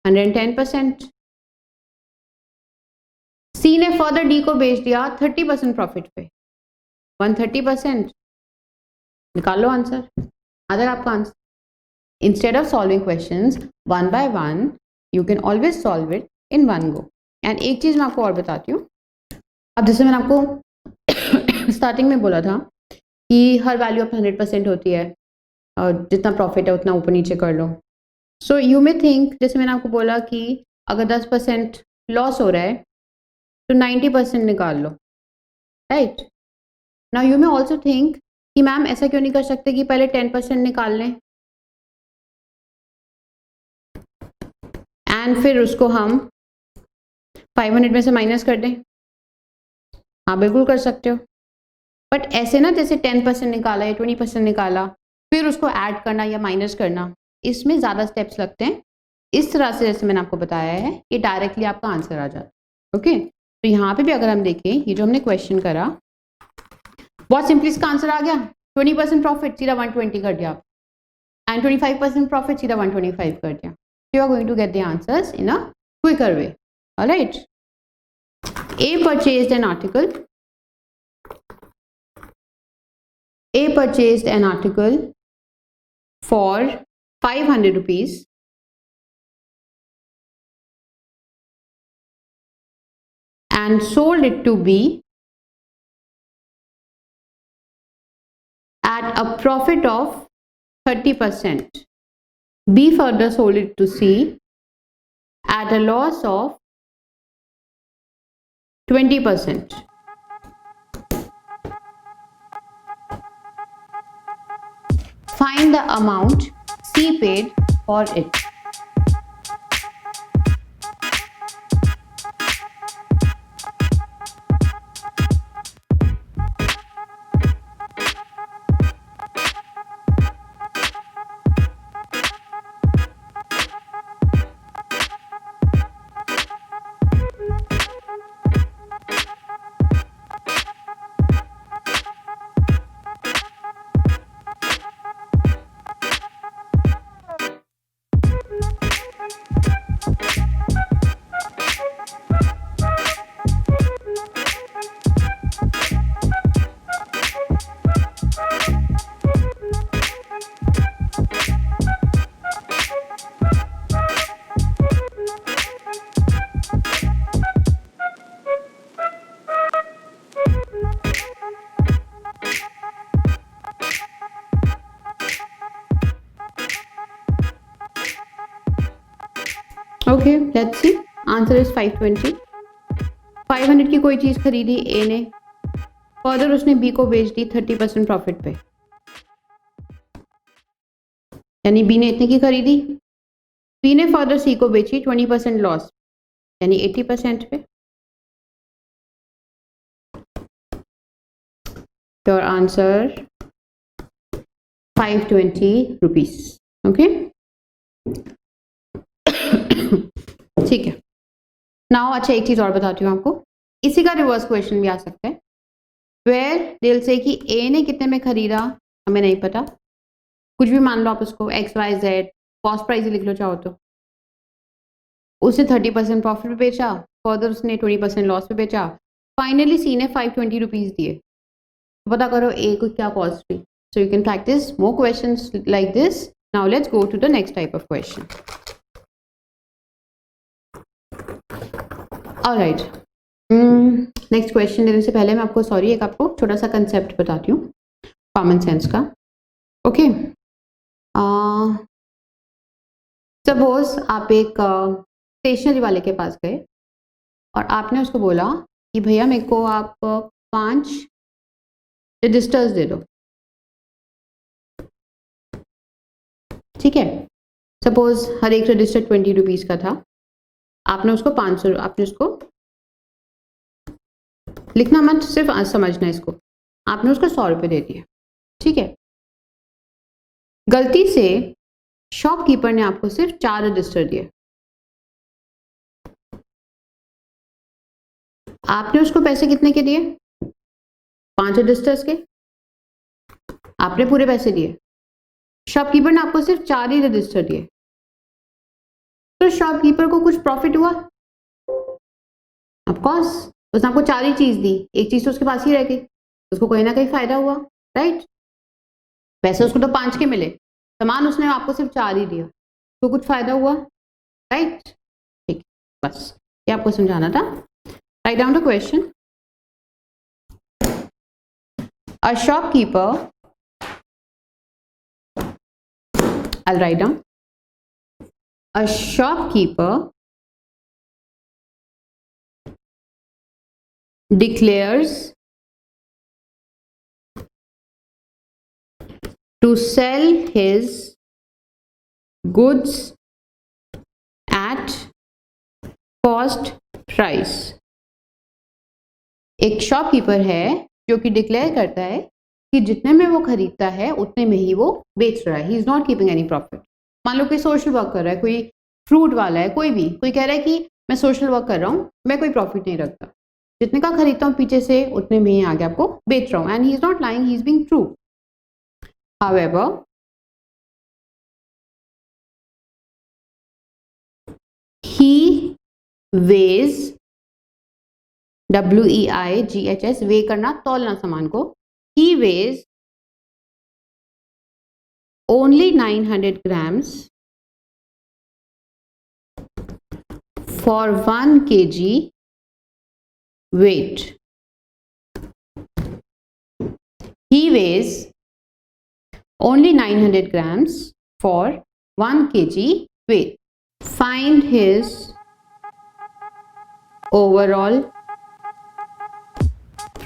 110%. सी ने फर्दर डी को बेच दिया 30% प्रॉफिट पे 130%. निकाल लो आंसर. आ जाएगा आपका answer. Instead of solving questions one by one you can always solve it in one go. And एक चीज मैं आपको और बताती हूँ. अब जैसे मैंने आपको स्टार्टिंग में बोला था कि हर वैल्यू ऑफ 100% होती है और जितना प्रॉफिट है उतना ऊपर नीचे कर लो. सो यू मे थिंक, जैसे मैंने आपको बोला कि अगर 10% लॉस हो रहा है तो 90% निकाल लो. Right. Now you may also think कि मैम ऐसा क्यों नहीं कर सकते कि पहले 10% निकाल लें एंड फिर उसको हम 500 में से माइनस कर दें. हाँ बिल्कुल कर सकते हो. बट ऐसे ना जैसे 10% निकाला या 20% निकाला फिर उसको ऐड करना या माइनस करना, इसमें ज़्यादा स्टेप्स लगते हैं. इस तरह से जैसे मैंने आपको बताया है कि डायरेक्टली आपका आंसर आ जाता है. ओके. तो यहाँ पे भी अगर हम देखें ये जो हमने क्वेश्चन करा बहुत सिंपली इसका आंसर आ गया. 20% प्रॉफिट सीधा 120 कर दिया एंड 25% प्रॉफिट सीधा 125 कर दिया. You are going to get the answers in a quicker way. Alright. A purchased an article. A purchased an article for 500 rupees and sold it to B at a profit of 30%. B further sold it to C at a loss of 20%. Find the amount C paid for it. Okay, let's see. Answer is 520. 500 की कोई चीज़ खरीदी ए ने, further उसने B को बेच दी 30% profit पे. यानी B ने इतने की खरीदी बी ने फर्दर सी को बेची 20% लॉस, यानी 80% पे। Your answer 520 rupees. ओके, ठीक है। नाउ अच्छा एक चीज और बताती हूँ आपको, इसी का रिवर्स क्वेश्चन भी आ सकता है। वेयर दिल से कि ए ने कितने में खरीदा, हमें नहीं पता, कुछ भी मान लो आप उसको, XYZ, कॉस्ट प्राइस लिख लो चाहो तो। उसने 30% प्रॉफिट पे बेचा, फर्दर उसने 20% लॉस पे बेचा, फाइनली सी ने 520 रुपीज दिए। तो पता करो ए को क्या कॉस्ट थी। So you can practise more questions like this. Now let's go to the next type of question. Alright, next question देने से पहले मैं आपको एक आपको छोटा सा कंसेप्ट बताती हूँ कॉमन सेंस का। ओके, सपोज आप एक स्टेशनरी वाले के पास गए और आपने उसको बोला कि भैया मेरे को आप 5 रजिस्टर्स दे दो। ठीक है, सपोज हर एक रजिस्टर 20 रुपीज का था, आपने उसको 500, आपने उसको लिखना मत, सिर्फ आज समझना इसको, आपने उसको 100 रुपये दे दिए। ठीक है, गलती से शॉपकीपर ने आपको सिर्फ 4 रजिस्टर दिए। आपने उसको पैसे कितने के दिए? 5 रजिस्टर्स के, आपने पूरे पैसे दिए। शॉपकीपर ने आपको सिर्फ 4 ही रजिस्टर दिए, तो शॉपकीपर को कुछ प्रॉफिट हुआ? ऑफ कोर्स, उसने आपको 4 ही चीज दी, एक चीज तो उसके पास ही रह गई, उसको कहीं ना कहीं फायदा हुआ, राइट? पैसे उसको तो 5 के मिले, सामान उसने आपको सिर्फ 4 ही दिया, तो कुछ फायदा हुआ, राइट? ठीक, बस ये आपको समझाना था। Write down the question. A shopkeeper, I'll write down. A shopkeeper declares to sell his goods at cost price. एक शॉपकीपर है जो कि डिक्लेयर करता है कि जितने में वो खरीदता है उतने में ही वो बेच रहा है। He is not keeping any profit. मान लो कोई सोशल वर्क कर रहा है, कोई फ्रूट वाला है, कोई भी, कोई कह रहा है कि मैं सोशल वर्क कर रहा हूँ, मैं कोई प्रॉफिट नहीं रखता, जितने का खरीदता हूँ पीछे से उतने में ही आगे आपको बेच रहा हूँ, and he is not lying, he is being true. However he weighs, WEIGHS, वे करना, तौलना सामान को, he weighs only 900 grams for 1 kg weight. He weighs only 900 grams for 1 kg weight. Find his overall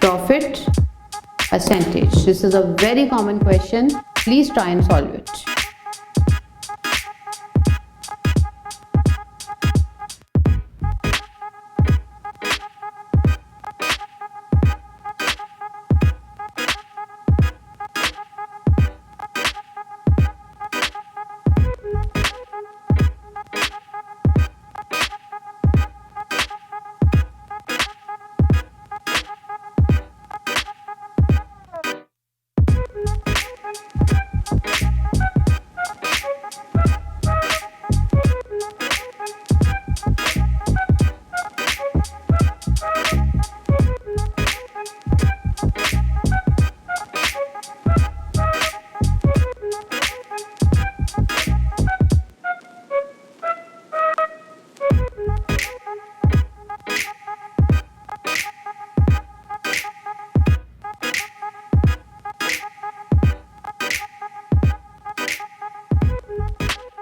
profit percentage. This is a very common question. Please try and solve it.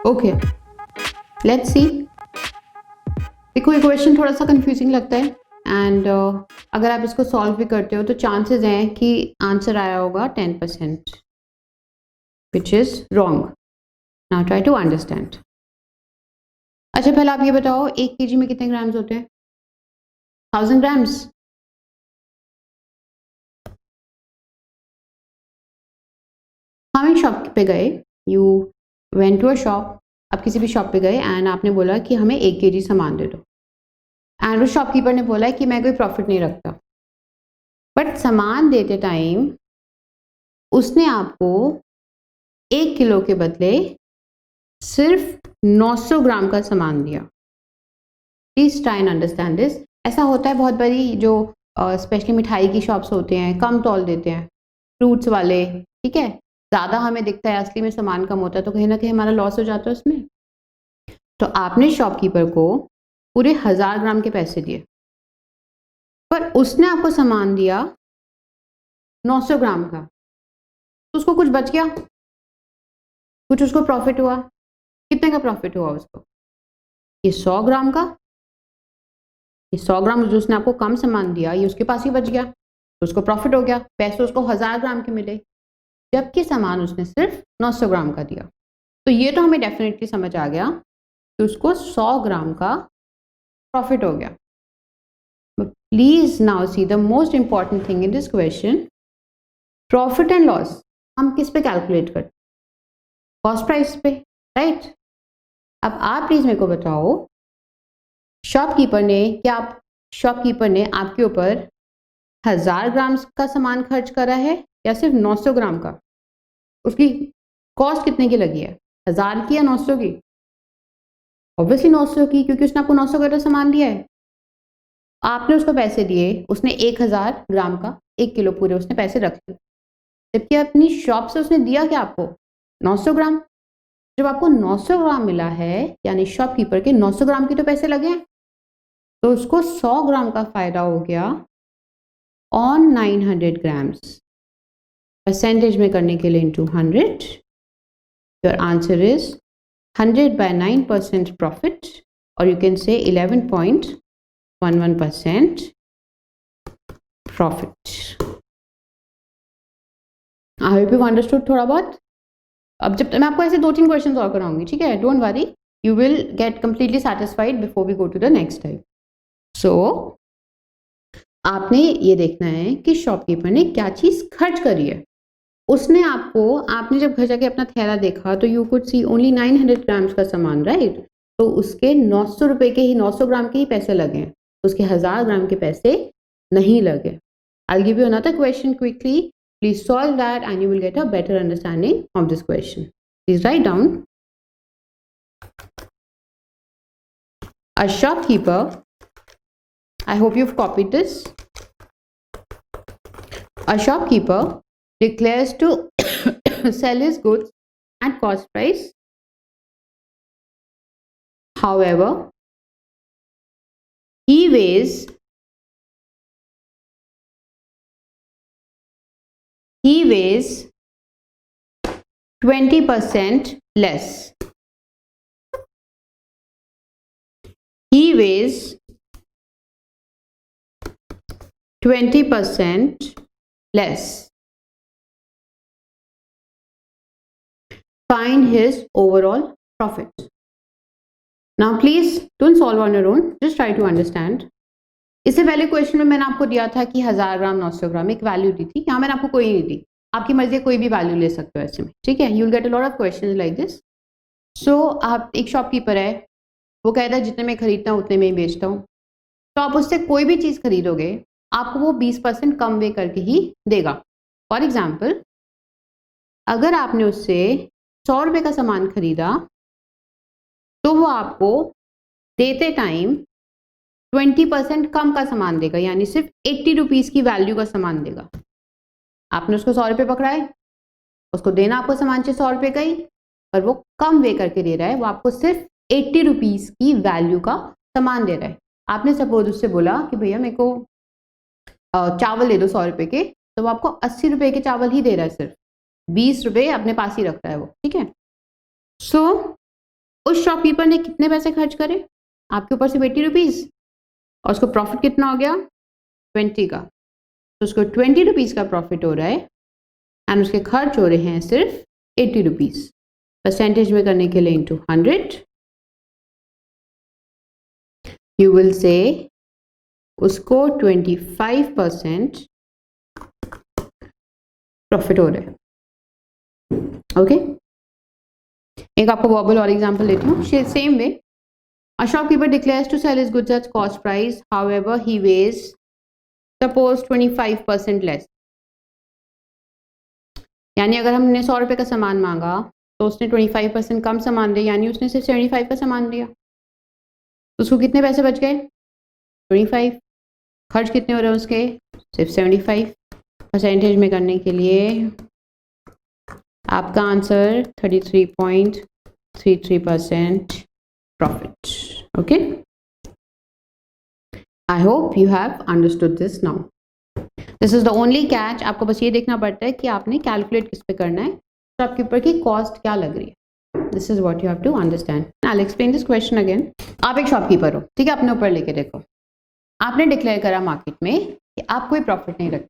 Okay, let's see. देखो ये question थोड़ा सा confusing लगता है, and अगर आप इसको solve भी करते हो तो चांसेस हैं कि आंसर आया होगा 10%, which is wrong. Now try to understand. अच्छा पहले आप ये बताओ 1 kg में कितने ग्राम्स होते हैं? 1000 ग्राम्स। हम एक शॉप पे गए, you went to a shop, आप किसी भी शॉप पे गए एंड आपने बोला कि हमें 1 kg सामान दे दो एंड उस शॉपकीपर ने बोला कि मैं कोई प्रॉफिट नहीं रखता, बट सामान देते टाइम उसने आपको 1 किलो के बदले सिर्फ 900 ग्राम का सामान दिया। Please try and understand this. ऐसा होता है बहुत बड़ी जो स्पेशली मिठाई की शॉप्स होते हैं, कम तौल देते हैं, फ्रूट्स वाले, ठीक है, ज़्यादा हमें दिखता है, असली में सामान कम होता है, तो कहीं ना कहीं हमारा लॉस हो जाता है उसमें। तो आपने शॉपकीपर को पूरे 1000 ग्राम के पैसे दिए, पर उसने आपको सामान दिया 900 ग्राम का, तो उसको कुछ बच गया, कुछ उसको प्रॉफिट हुआ। कितने का प्रॉफिट हुआ उसको? ये 100 ग्राम का, ये 100 ग्राम जो उसने आपको कम सामान दिया ये उसके पास ही बच गया, तो उसको प्रॉफिट हो गया, पैसे उसको 1000 ग्राम के मिले, जबकि सामान उसने सिर्फ 900 ग्राम का दिया। तो ये तो हमें डेफिनेटली समझ आ गया कि उसको 100 ग्राम का प्रॉफिट हो गया। Please now see the most important thing in this question, profit and loss हम किस पे कैलकुलेट करते? कॉस्ट प्राइस पे, राइट? अब आप प्लीज मेरे को बताओ, शॉपकीपर ने आपके ऊपर 1000 ग्राम का सामान खर्च करा है या सिर्फ 900 ग्राम का? उसकी कॉस्ट कितने की लगी है, 1000 की या 900 की? ऑब्वियसली 900 की, क्योंकि उसने आपको 900 का सामान दिया है, आपने उसको पैसे दिए, उसने 1000 ग्राम का 1 किलो पूरे उसने पैसे रख लिए, जबकि अपनी शॉप से उसने दिया क्या आपको? 900 ग्राम। जब आपको 900 ग्राम मिला है, यानी शॉपकीपर के 900 ग्राम के तो पैसे लगे हैं, तो उसको 100 ग्राम का फायदा हो गया ऑन 900 ग्राम्स। परसेंटेज में करने के लिए into 100, your answer is 100 by 9% profit, or you can say 11.11% profit. I hope you understood थोड़ा बहुत। अब जब मैं आपको ऐसे 2-3 क्वेश्चन और कराऊंगी, ठीक है, don't worry, you will get completely satisfied before we go to the next type. So आपने ये देखना है कि शॉपकीपर ने क्या चीज खर्च करी है। उसने आपने जब घर जाके अपना थैला देखा तो you could see only 900 grams का सामान, राइट? तो उसके 900 रुपए के ही 900 ग्राम के ही पैसे लगे हैं, उसके 1000 ग्राम के पैसे नहीं लगे। I'll give you another question quickly. Please solve that and you will get a better understanding of this question. Please write down. A shopkeeper, I hope you've copied this. A shopkeeper declares to sell his goods at cost price. However, he weighs 20% less. He weighs 20% less. Find his overall profit. Now please don't solve on your own, just try to understand. इससे पहले question में मैंने आपको दिया था कि 1000 ग्राम 900 ग्राम एक value दी थी, यहाँ मैंने आपको कोई नहीं दी, आपकी मर्जी कोई भी वैल्यू ले सकते हो ऐसे में, ठीक है? You will get a lot of questions like this. So आप एक शॉपकीपर है, वो कहता है जितने में खरीदता हूँ उतने में ही बेचता हूँ, तो आप उससे कोई भी चीज़ खरीदोगे आपको वो 20% कम वे करके ही देगा। फॉर एग्जाम्पल, अगर आपने उससे 100 रुपये का सामान खरीदा तो वो आपको देते टाइम 20% कम का सामान देगा, यानी सिर्फ 80 रुपीज़ की वैल्यू का सामान देगा। आपने उसको 100 रुपये पकड़ाए, उसको देना आपको सामान चाहिए 100 रुपये का ही, पर वो कम वे करके दे रहा है, वो आपको सिर्फ 80 रुपीज़ की वैल्यू का सामान दे रहा है। आपने सपोज उससे बोला कि भैया मेरे को चावल दे दो 100 रुपये के, तो वो आपको 80 रुपये के चावल ही दे रहा है, सिर्फ 20 रुपये अपने पास ही रख रहा है वो, ठीक है? सो उस शॉपकीपर ने कितने पैसे खर्च करे आपके ऊपर, सिर्फ 80 रुपीज़, और उसको प्रॉफिट कितना हो गया? 20 का। तो उसको 20 रुपीज़ का प्रॉफिट हो रहा है एंड उसके खर्च हो रहे हैं सिर्फ 80 रुपीज़। परसेंटेज में करने के लिए इंटू 100, यू विल से उसको 25% प्रॉफिट हो रहा है. ओके, एक आपको वर्बल और एग्जांपल देती हूँ. Same way, a shopkeeper declares to sell his goods at cost price, however he weighs suppose 25% less. यानी अगर हमने 100 रुपये का सामान मांगा तो उसने 25% कम सामान दिया, यानी उसने सिर्फ 75 का सामान दिया. तो उसको कितने पैसे बच गए? 25. खर्च कितने हो रहे हैं उसके? सिर्फ 75. परसेंटेज में करने के लिए आपका answer 33.33% profit. Okay, I hope you have understood this now. This is the only catch. आपको बस ये देखना पड़ता है कि आपने कैलकुलेट किस पे करना है, शॉपकीपर की कॉस्ट क्या लग रही है. This is what you have to understand. I will explain this question again. आप एक शॉपकीपर हो, ठीक है, अपने ऊपर लेके देखो. आपने डिक्लेयर करा मार्केट में कि आप कोई प्रॉफिट नहीं रखते,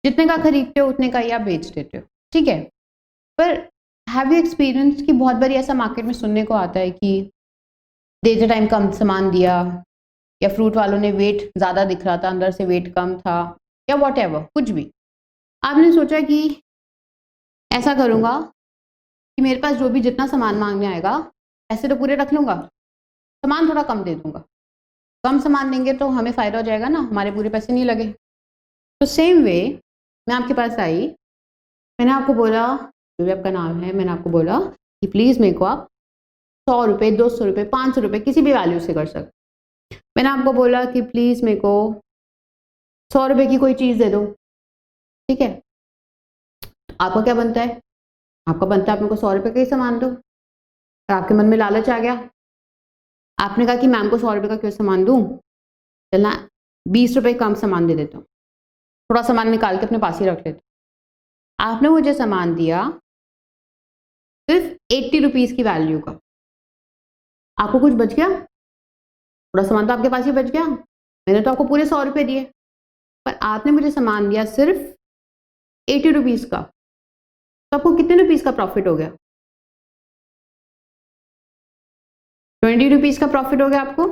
जितने का खरीदते हो उतने का ही आप बेच देते हो, ठीक है. पर हैव यू एक्सपीरियंस कि बहुत बार ऐसा मार्केट में सुनने को आता है कि देते टाइम कम सामान दिया, या फ्रूट वालों ने वेट ज़्यादा दिख रहा था, अंदर से वेट कम था, या वॉट एवर, कुछ भी. आपने सोचा कि ऐसा करूँगा कि मेरे पास जो भी जितना सामान मांगने आएगा ऐसे तो पूरे रख लूँगा, सामान थोड़ा कम दे दूँगा. कम सामान देंगे तो हमें फ़ायदा हो जाएगा ना, हमारे पूरे पैसे नहीं लगे. तो सेम वे मैं आपके पास आई, मैंने आपको बोला, जो भी आपका नाम है, मैंने आपको बोला कि प्लीज़ मेरे को आप 100 रुपये, 200 रुपये, 500 रुपये किसी भी वैल्यू से कर सकते. मैंने आपको बोला कि प्लीज़ मेरे को 100 रुपये की कोई चीज़ दे दो, ठीक है. आपका क्या बनता है? आपका बनता है आप मेरे को 100 रुपये का ही सामान दो. और आपके मन में लालच आ गया, आपने कहा कि मैम को 100 रुपये का क्यों सामान दूँ, चलना 20 रुपये कम सामान दे देता हूँ, थोड़ा सामान निकाल के अपने पास ही रख लेता हूँ. आपने मुझे सामान दिया सिर्फ 80 रुपीज़ की वैल्यू का. आपको कुछ बच गया? थोड़ा सामान तो आपके पास ही बच गया. मैंने तो आपको पूरे 100 रुपये दिए, पर आपने मुझे सामान दिया सिर्फ 80 रुपीज़ का. तो आपको कितने रुपीज़ का प्रॉफिट हो गया? 20 रुपीज़ का प्रॉफिट हो गया आपको.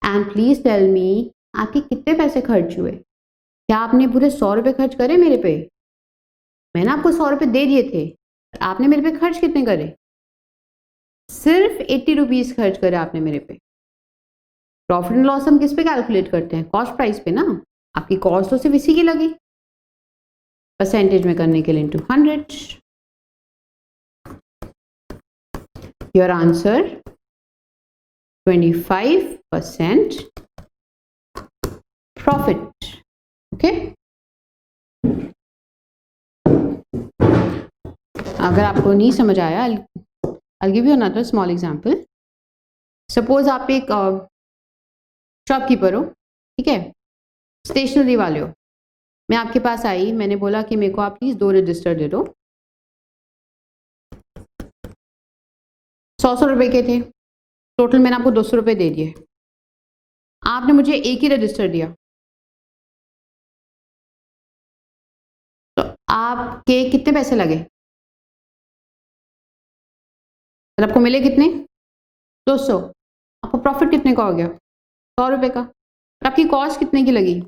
एंड प्लीज टेल मी, आपके कितने पैसे खर्च हुए? क्या आपने पूरे 100 रुपये खर्च करे मेरे पे? मैंने आपको 100 रुपये दे दिए थे, आपने मेरे पे खर्च कितने करे? सिर्फ 80 रुपीज़ खर्च करे आपने मेरे पे. प्रॉफिट एंड लॉस हम किस पे कैलकुलेट करते हैं? कॉस्ट प्राइस पे ना. आपकी कॉस्ट तो सिर्फ इसी की लगी. परसेंटेज में करने के लिए into 100. Your answer 25% profit. Okay, अगर आपको नहीं समझ आया, I'll give you another small example. Suppose आप एक शॉपकीपर हो, ठीक है, स्टेशनरी वाले हो. मैं आपके पास आई, मैंने बोला कि मेरे को आप प्लीज़ 2 रजिस्टर दे दो. 100 रुपये के थे, टोटल मैंने आपको 200 रुपये दे दिए. आपने मुझे एक ही रजिस्टर दिया, तो आपके कितने पैसे लगे? मतलब आपको मिले कितने? 200. आपको प्रॉफिट कितने का हो गया? 100 रुपये का. और आपकी कॉस्ट कितने की लगी?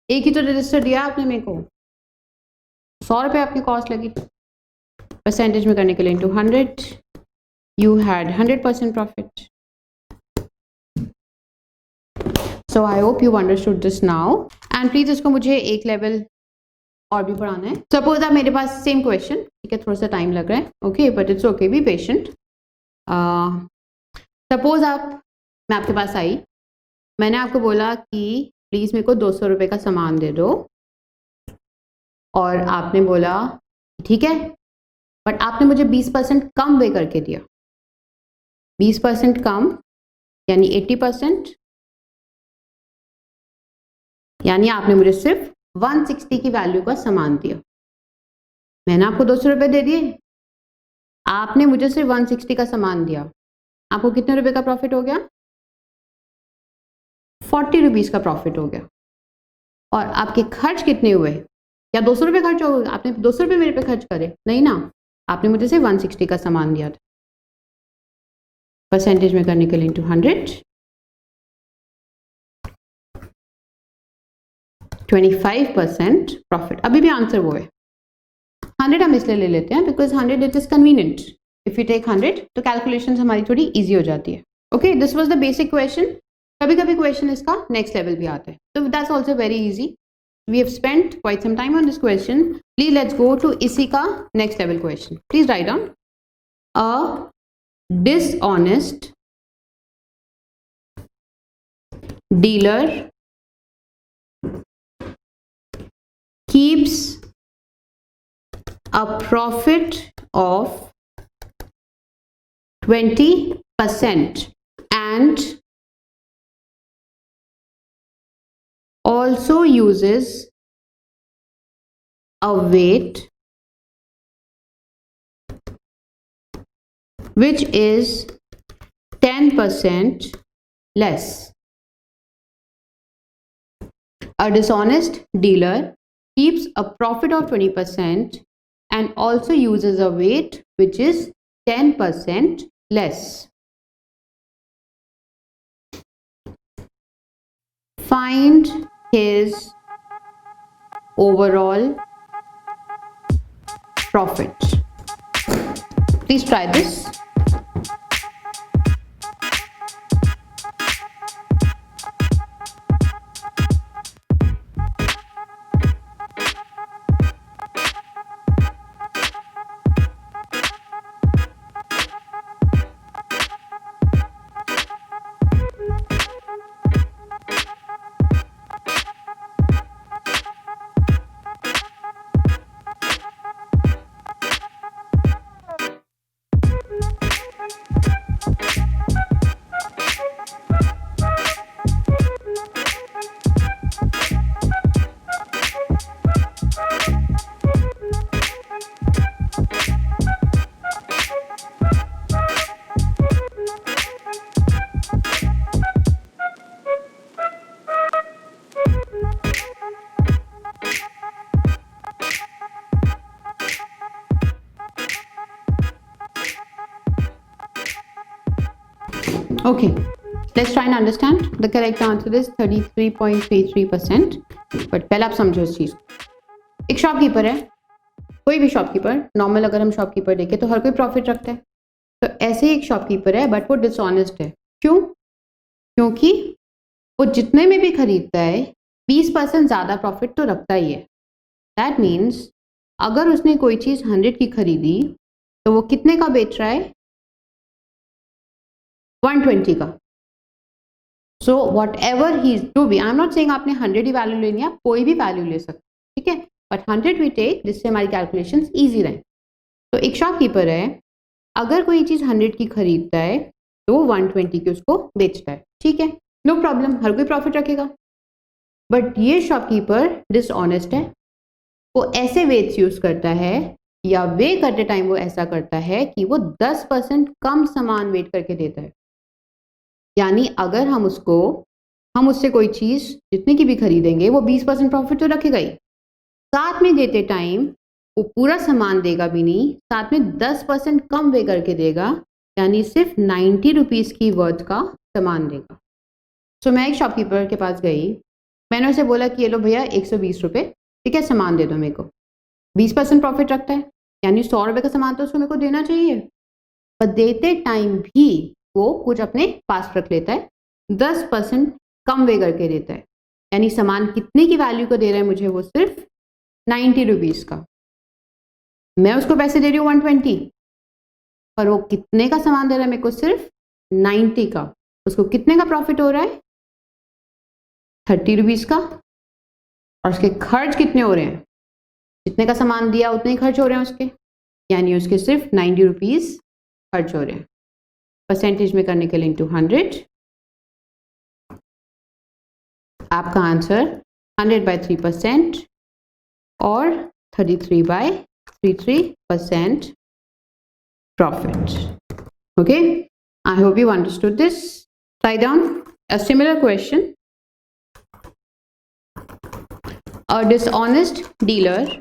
एक ही तो रजिस्टर दिया आपने मेरे को, 100 रुपये आपकी कॉस्ट लगी. परसेंटेज में करने के लिए into 100. You had 100% profit. So I hope you understood this now. And please इसको मुझे एक लेवल और भी पढ़ाना है. सपोज आप मेरे पास सेम क्वेश्चन, ठीक है, थोड़ा सा टाइम लग रहा है, okay, but it's okay, be patient. Suppose मैं आपके पास आई, मैंने आपको बोला कि प्लीज़ मेरे को 200 रुपये का सामान दे दो, और आपने बोला ठीक है, बट आपने मुझे 20% कम वे करके दिया. 20% कम यानी 80%, यानी आपने मुझे सिर्फ 160 की वैल्यू का सामान दिया. मैंने आपको 200 रुपये दे दिए, आपने मुझे सिर्फ 160 का सामान दिया. आपको कितने रुपए का प्रॉफिट हो गया? 40 रुपीज़ का प्रॉफिट हो गया. और आपके खर्च कितने हुए? क्या 200 रुपये खर्च हो गए? आपने 200 रुपये मेरे पे खर्च करे? नहीं ना, आपने मुझे सिर्फ 160 का सामान दिया था. परसेंटेज में करने के लिए इंटू 100. 25% प्रॉफिट। अभी भी आंसर वो है 100 हम इसलिए ले लेते हैं because 100 it is convenient. If you take 100 तो कैलकुलेशन हमारी थोड़ी इजी हो जाती है। Okay, this was the basic question. कभी कभी क्वेश्चन इसका नेक्स्ट लेवल भी आता है, तो that's also very easy. We have spent quite some time on this question. Please let's go to इसी का next level question. Please write down a dishonest dealer keeps a profit of 20% and also uses a weight which is 10% less. A dishonest dealer keeps a profit of 20% and also uses a weight which is 10% less. Find his overall profit. Please try this. Okay, let's try and understand. The correct answer is 33.33%. But पहले आप समझो इस चीज। एक shopkeeper है, कोई भी shopkeeper, normal अगर हम शॉपकीपर देखें तो हर कोई प्रॉफिट रखता है। तो ऐसे ही एक शॉपकीपर है बट वो डिसऑनेस्ट है। क्यों? क्योंकि वो जितने में भी खरीदता है 20% ज़्यादा प्रॉफिट तो रखता ही है। दैट मीन्स अगर उसने कोई चीज़ 100 की खरीदी तो वो कितने का बेच रहा है? 120 का। सो वॉट एवर ही to be, I am not saying आपने 100 ही वैल्यू लेनी है, कोई भी वैल्यू ले सकते, ठीक है, बट 100 वी टेक जिससे हमारी कैलकुलेशन ईजी रहे। तो एक शॉपकीपर है, अगर कोई चीज़ 100 की खरीदता है तो वो 120 की उसको बेचता है, ठीक है, नो प्रॉब्लम, हर कोई प्रॉफिट रखेगा। बट ये शॉपकीपर डिसऑनेस्ट है, वो ऐसे वेट्स यूज करता है या वे करते टाइम वो ऐसा करता है कि वो 10% कम सामान वेट करके देता है। यानी अगर हम उससे कोई चीज़ जितने की भी खरीदेंगे वो 20% प्रॉफिट तो रखेगा ही, साथ में देते टाइम वो पूरा सामान देगा भी नहीं, साथ में 10% कम वे करके देगा, यानी सिर्फ 90 रुपीज़ की वर्थ का सामान देगा। सो मैं एक शॉपकीपर के पास गई, मैंने उसे बोला कि ये लो भैया 120 रुपये, ठीक है, सामान दे दो मेरे को। 20% प्रॉफिट रखता है, यानी 100 रुपये का सामान तो उसको मेरे को देना चाहिए, पर देते टाइम भी वो कुछ अपने पास रख लेता है, 10% कम वे करके देता है, यानी सामान कितने की वैल्यू को दे रहा है मुझे? वो सिर्फ 90 रुपीज़ का। मैं उसको पैसे दे रही हूँ 120, पर वो कितने का सामान दे रहा है मेरे को? सिर्फ 90 का। उसको कितने का प्रॉफिट हो रहा है? 30 रुपीज़ का। और उसके खर्च कितने हो रहे हैं? जितने का सामान दिया उतने ही खर्च हो रहे हैं उसके, यानी उसके सिर्फ 90 रुपीज़ खर्च हो रहे हैं। परसेंटेज में करने के लिए इंटू 100, आपका आंसर 100/3% और 33/33% profit. Okay, I hope you understood this. Write down a similar question. A dishonest dealer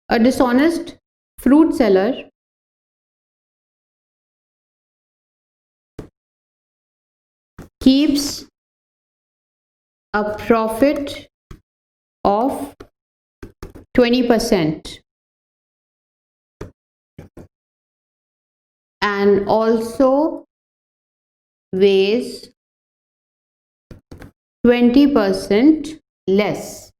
A dishonest fruit seller keeps a profit of 20% and also weighs 20% less.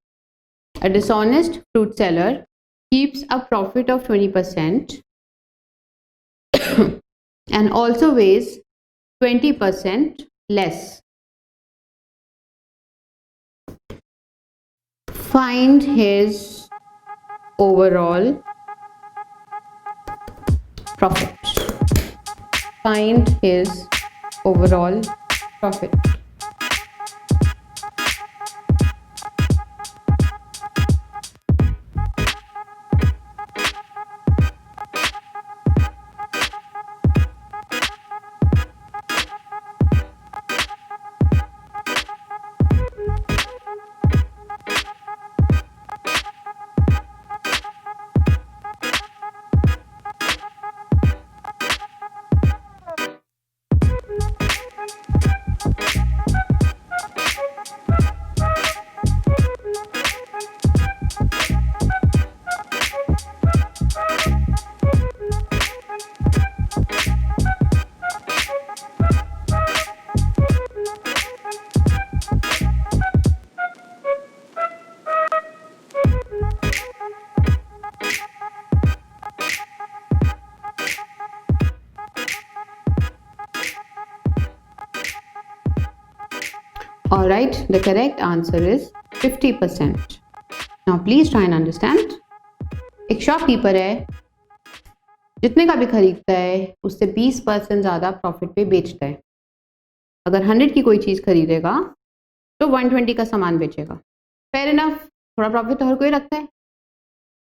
A dishonest fruit seller keeps a profit of 20% and also weighs 20% less. Find his overall profit. Find his overall profit. All right, the correct answer is 50%. Now please try and understand. एक shopkeeper है, जितने का भी खरीदता है उससे 20% ज़्यादा profit पे बेचता है. अगर 100 की कोई चीज़ खरीदेगा तो 120 का सामान बेचेगा. फेयर इनफ, थोड़ा प्रॉफिट तो हर कोई रखता है,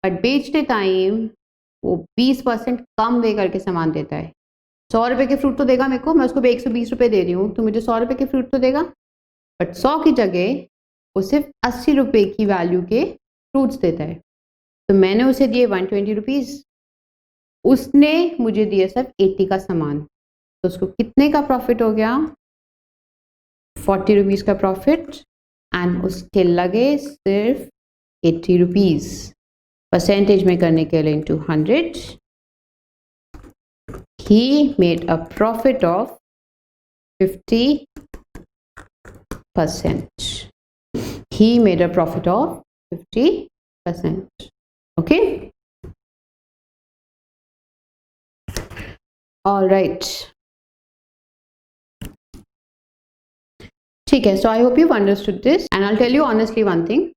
बट बेचते टाइम वो 20% कम वे करके सामान देता है. 100 रुपये के फ्रूट तो देगा मेरे को, मैं उसको 120 रुपये दे रही हूँ तो मुझे 100 रुपये के फ्रूट तो देगा, बट 100 की जगह वो सिर्फ 80 रुपये की वैल्यू के फ्रूट्स देता है. तो मैंने उसे दिए 120 रुपीज़, उसने मुझे दिए सिर्फ 80 का सामान, तो उसको कितने का प्रॉफिट हो गया? 40 रुपीज़ का प्रॉफिट. एंड उसके लगे सिर्फ 80 रुपीज़. परसेंटेज में करने के लिए into 100, he made a profit of 50%. He made a profit of 50%. Okay. All right. Okay, so I hope you've understood this, and I'll tell you honestly one thing.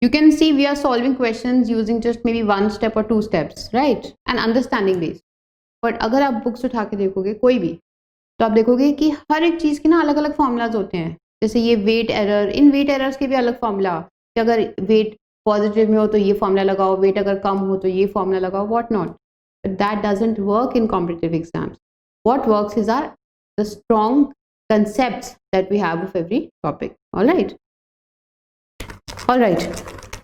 You can see we are solving questions using just maybe one step or two steps, right? And understanding based. But अगर आप books उठा के देखोगे कोई भी, तो आप देखोगे कि हर एक चीज़ के ना अलग अलग फॉर्मूलाज होते हैं. जैसे ये वेट एरर, इन वेट एरर्स के भी अलग फॉर्मूला. अगर वेट पॉजिटिव में हो तो ये फॉर्मूला लगाओ, वेट अगर कम हो तो ये फॉर्मूला लगाओ, what not. But that doesn't work in competitive exams. What works is the strong concepts that we have of every topic. All right.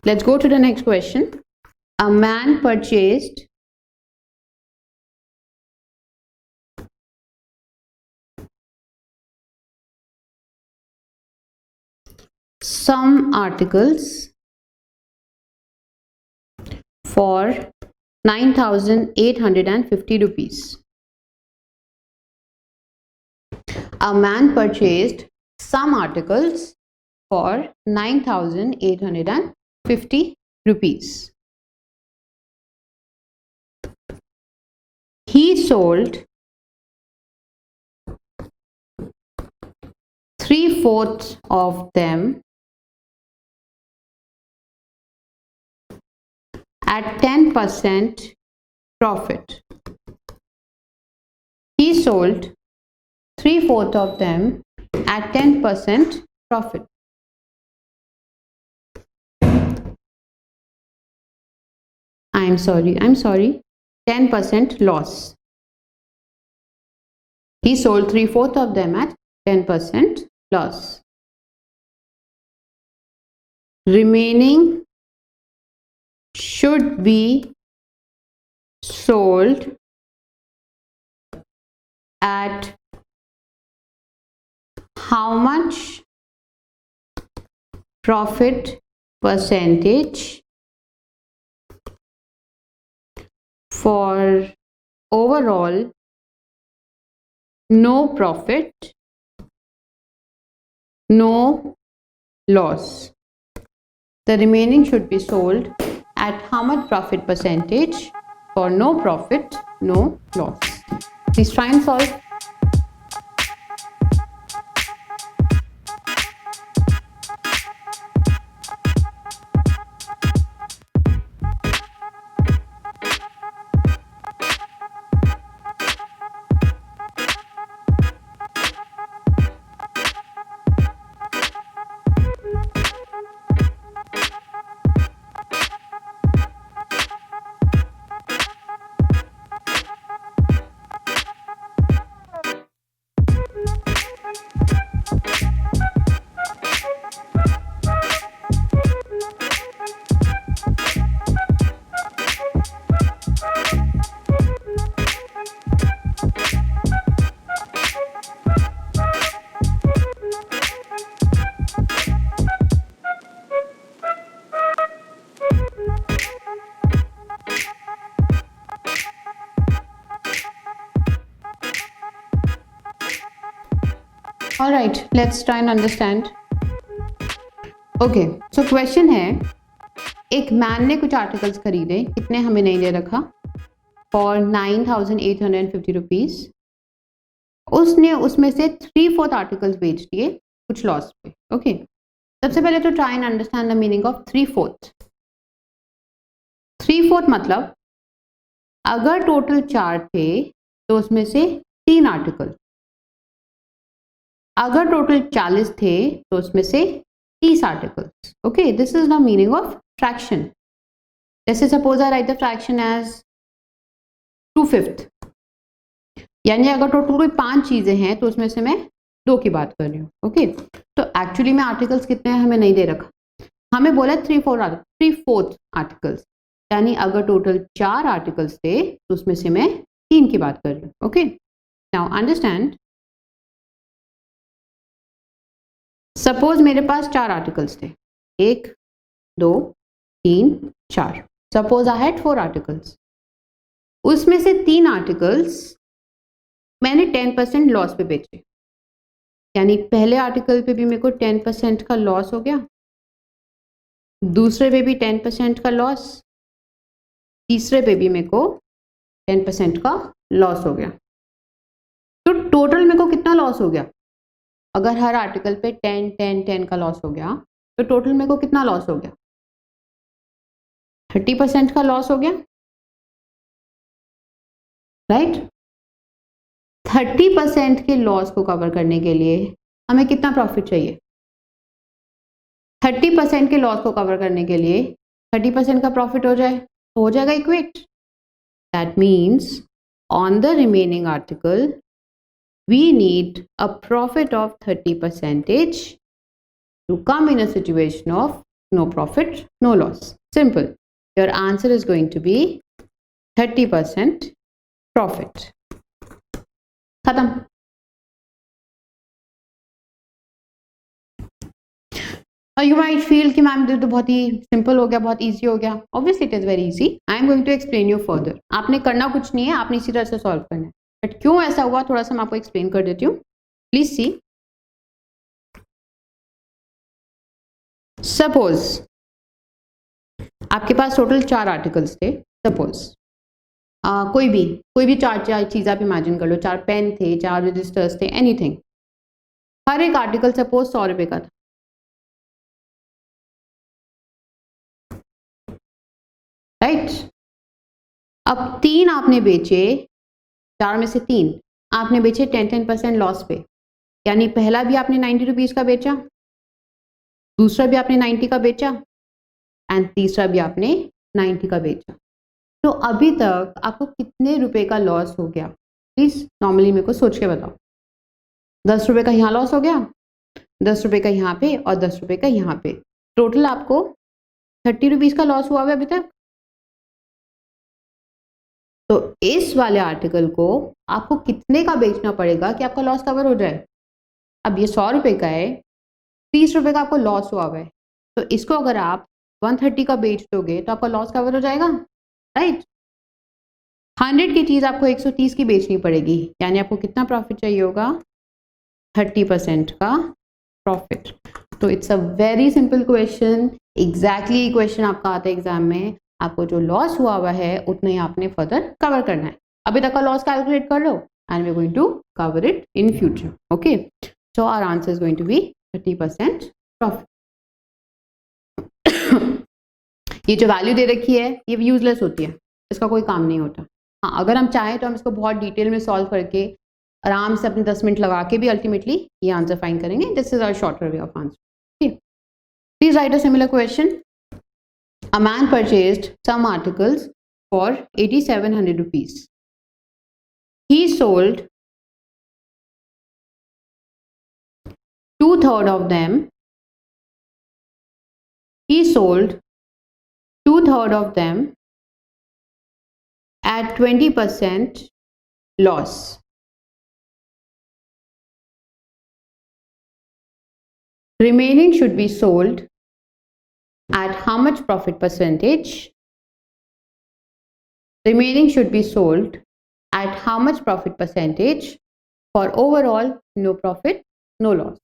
Let's go to the next question. A man purchased some articles for 9,850 rupees. A man purchased some articles for 9,850 rupees. He sold 3/4 of them at 10% profit. He sold 3/4 of them at 10% profit. I'm sorry, 10% loss. He sold 3/4 of them at 10% loss. Remaining should be sold at how much profit percentage for overall no profit, no loss. The remaining should be sold at how much profit percentage for no profit, no loss. Please try and solve. All right, let's try and understand. Okay, so question है, एक man ने कुछ articles खरीदे, कितने हमें नहीं दे रखा, for 9,850 rupees. उसने उसमें से 3/4 आर्टिकल्स बेच दिए कुछ लॉस पे. ओके, सबसे पहले तो try and understand the meaning of 3/4. 3/4 मतलब अगर टोटल 4 थे तो उसमें से 3 आर्टिकल, अगर टोटल 40 थे तो उसमें से 30 articles. Okay, this is the meaning of fraction. जैसे suppose I write the fraction as 2/5, यानी अगर टोटल कोई 5 चीजें हैं तो उसमें से मैं 2 की बात कर रही हूँ. ओके, तो एक्चुअली में आर्टिकल्स कितने हैं हमें नहीं दे रखा, हमें बोला 3/4 आर्टिकल्स, यानी अगर टोटल 4 आर्टिकल्स थे तो उसमें से मैं 3 की बात कर रही हूँ. Okay, now understand. सपोज मेरे पास 4 आर्टिकल्स थे, 1 2 3 4. सपोज आई हैड 4 आर्टिकल्स, उसमें से 3 आर्टिकल्स मैंने 10% लॉस पे बेचे, यानी पहले आर्टिकल पे भी मेरे को 10% का लॉस हो गया, दूसरे पे भी 10% का लॉस, तीसरे पे भी मेरे को 10% का लॉस हो गया. तो टोटल मेरे को कितना लॉस हो गया, अगर हर आर्टिकल पे 10 10 10 का लॉस हो गया तो टोटल मेरे को कितना लॉस हो गया, 30% का लॉस हो गया. राइट, 30% के लॉस को कवर करने के लिए हमें कितना प्रॉफिट चाहिए, 30% के लॉस को कवर करने के लिए 30% का प्रॉफिट हो जाए तो हो जाएगा equate. That means on the remaining article we need a profit of 30% to come in a situation of no profit, no loss. Simple. Your answer is going to be 30% profit. खत्म. You might feel कि ma'am ये तो बहुत ही simple हो गया, बहुत easy हो गया. Obviously it is very easy. I am going to explain you further. आपने करना कुछ नहीं है, आपने इसी तरह से सॉल्व करना है. बट क्यों ऐसा हुआ थोड़ा सा मैं आपको एक्सप्लेन कर देती हूँ. Please see. सपोज आपके पास टोटल 4 आर्टिकल्स थे. सपोज कोई भी 4 चीज़ आप इमेजिन कर लो, 4 पेन थे, 4 रजिस्टर्स थे, एनीथिंग. हर एक आर्टिकल सपोज 100 रुपये का था. राइट, अब 3 आपने बेचे, 4 में से 3 आपने बेचे 10% लॉस पे, यानी पहला भी आपने 90 रुपीज़ का बेचा, दूसरा भी आपने 90 का बेचा एंड तीसरा भी आपने 90 का बेचा. तो अभी तक आपको कितने रुपए का लॉस हो गया, प्लीज नॉर्मली मेरे को सोच के बताओ. 10 रुपये का यहाँ लॉस हो गया, 10 रुपये का यहाँ पे और 10 रुपये का यहाँ पे. टोटल आपको 30 रुपीज़ का लॉस हुआ है अभी तक. तो इस वाले आर्टिकल को आपको कितने का बेचना पड़ेगा कि आपका लॉस कवर हो जाए? अब ये 100 रुपये का है, 30 रुपये का आपको लॉस हुआ है, तो इसको अगर आप 130 का बेच दोगे तो आपका लॉस कवर हो जाएगा, राइट? 100 की चीज़ आपको 130 की बेचनी पड़ेगी, यानी आपको कितना प्रॉफिट चाहिए होगा? 30% का प्रॉफिट। तो it's a very simple question, exactly question आपका आता है एग्जाम में। आपको जो लॉस हुआ है उतना ही आपने फर्दर कवर करना है। अभी तक का लॉस कैलकुलेट कर लो and we are going to cover it in future. Okay, so our answer is going to be 30% profit. ये जो वैल्यू दे रखी है ये यूजलेस होती है, इसका कोई काम नहीं होता। हाँ, अगर हम चाहें तो हम इसको बहुत डिटेल में सॉल्व करके आराम से अपने 10 मिनट लगा के भी अल्टीमेटली ये आंसर फाइंड करेंगे। This is our shorter way of answer. Please write a similar question. A man purchased some articles for 8700 rupees. He sold 2/3 of them. He sold 2/3 of them at 20% loss. Remaining should be sold at how much profit percentage? Remaining should be sold at how much profit percentage? For overall no profit, no loss.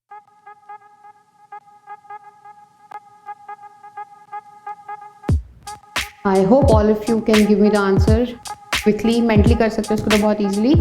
I hope all of you can give me the answer quickly. Mentally कर सकते हो इसको तो बहुत easily.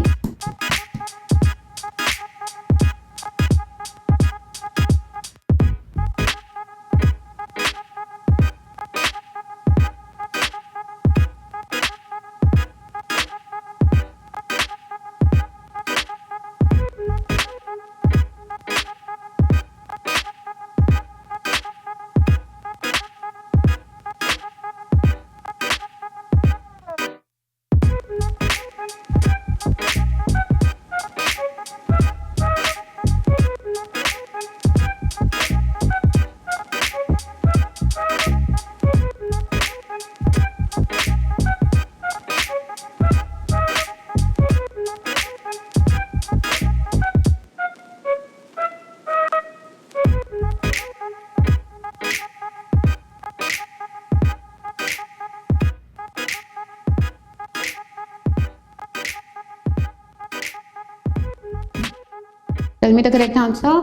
Tell me the correct answer.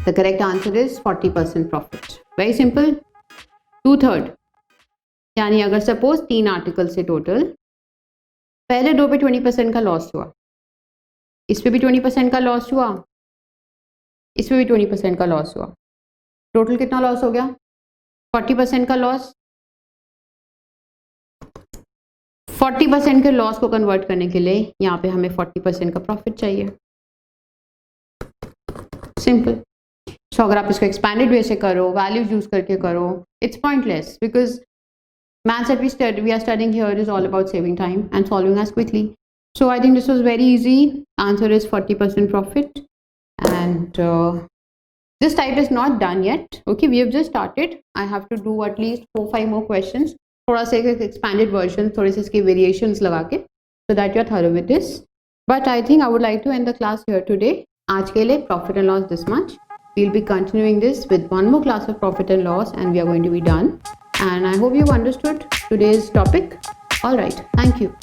The correct answer is 40% profit. Very simple. 2/3 यानी अगर suppose 3 article से total पहले 2 पे 20% का लॉस हुआ, इस पे भी 20% का लॉस हुआ, इस पे भी 20% का लॉस हुआ, टोटल कितना लॉस हो गया? 40% का लॉस। 40% के लॉस को कन्वर्ट करने के लिए यहाँ पे हमें 40% का प्रॉफिट चाहिए। सिंपल। सो अगर आप इसको एक्सपैंडेड वे से करो, वैल्यूज यूज करके करो, it's pointless because maths that we are studying here is all about saving time and solving as quickly. So I think this was very easy. Answer is 40% profit, and this type is not done yet. Okay, we have just started. I have to do at least 4-5 more questions. थोड़ा सा एक expanded version, थोड़े से इसके variations लगा के, so that you are thorough with this. But I think I would like to end the class here today. आज के लिए profit and loss this much. We'll be continuing this with one more class of profit and loss, and we are going to be done. And I hope you've understood today's topic. All right, thank you.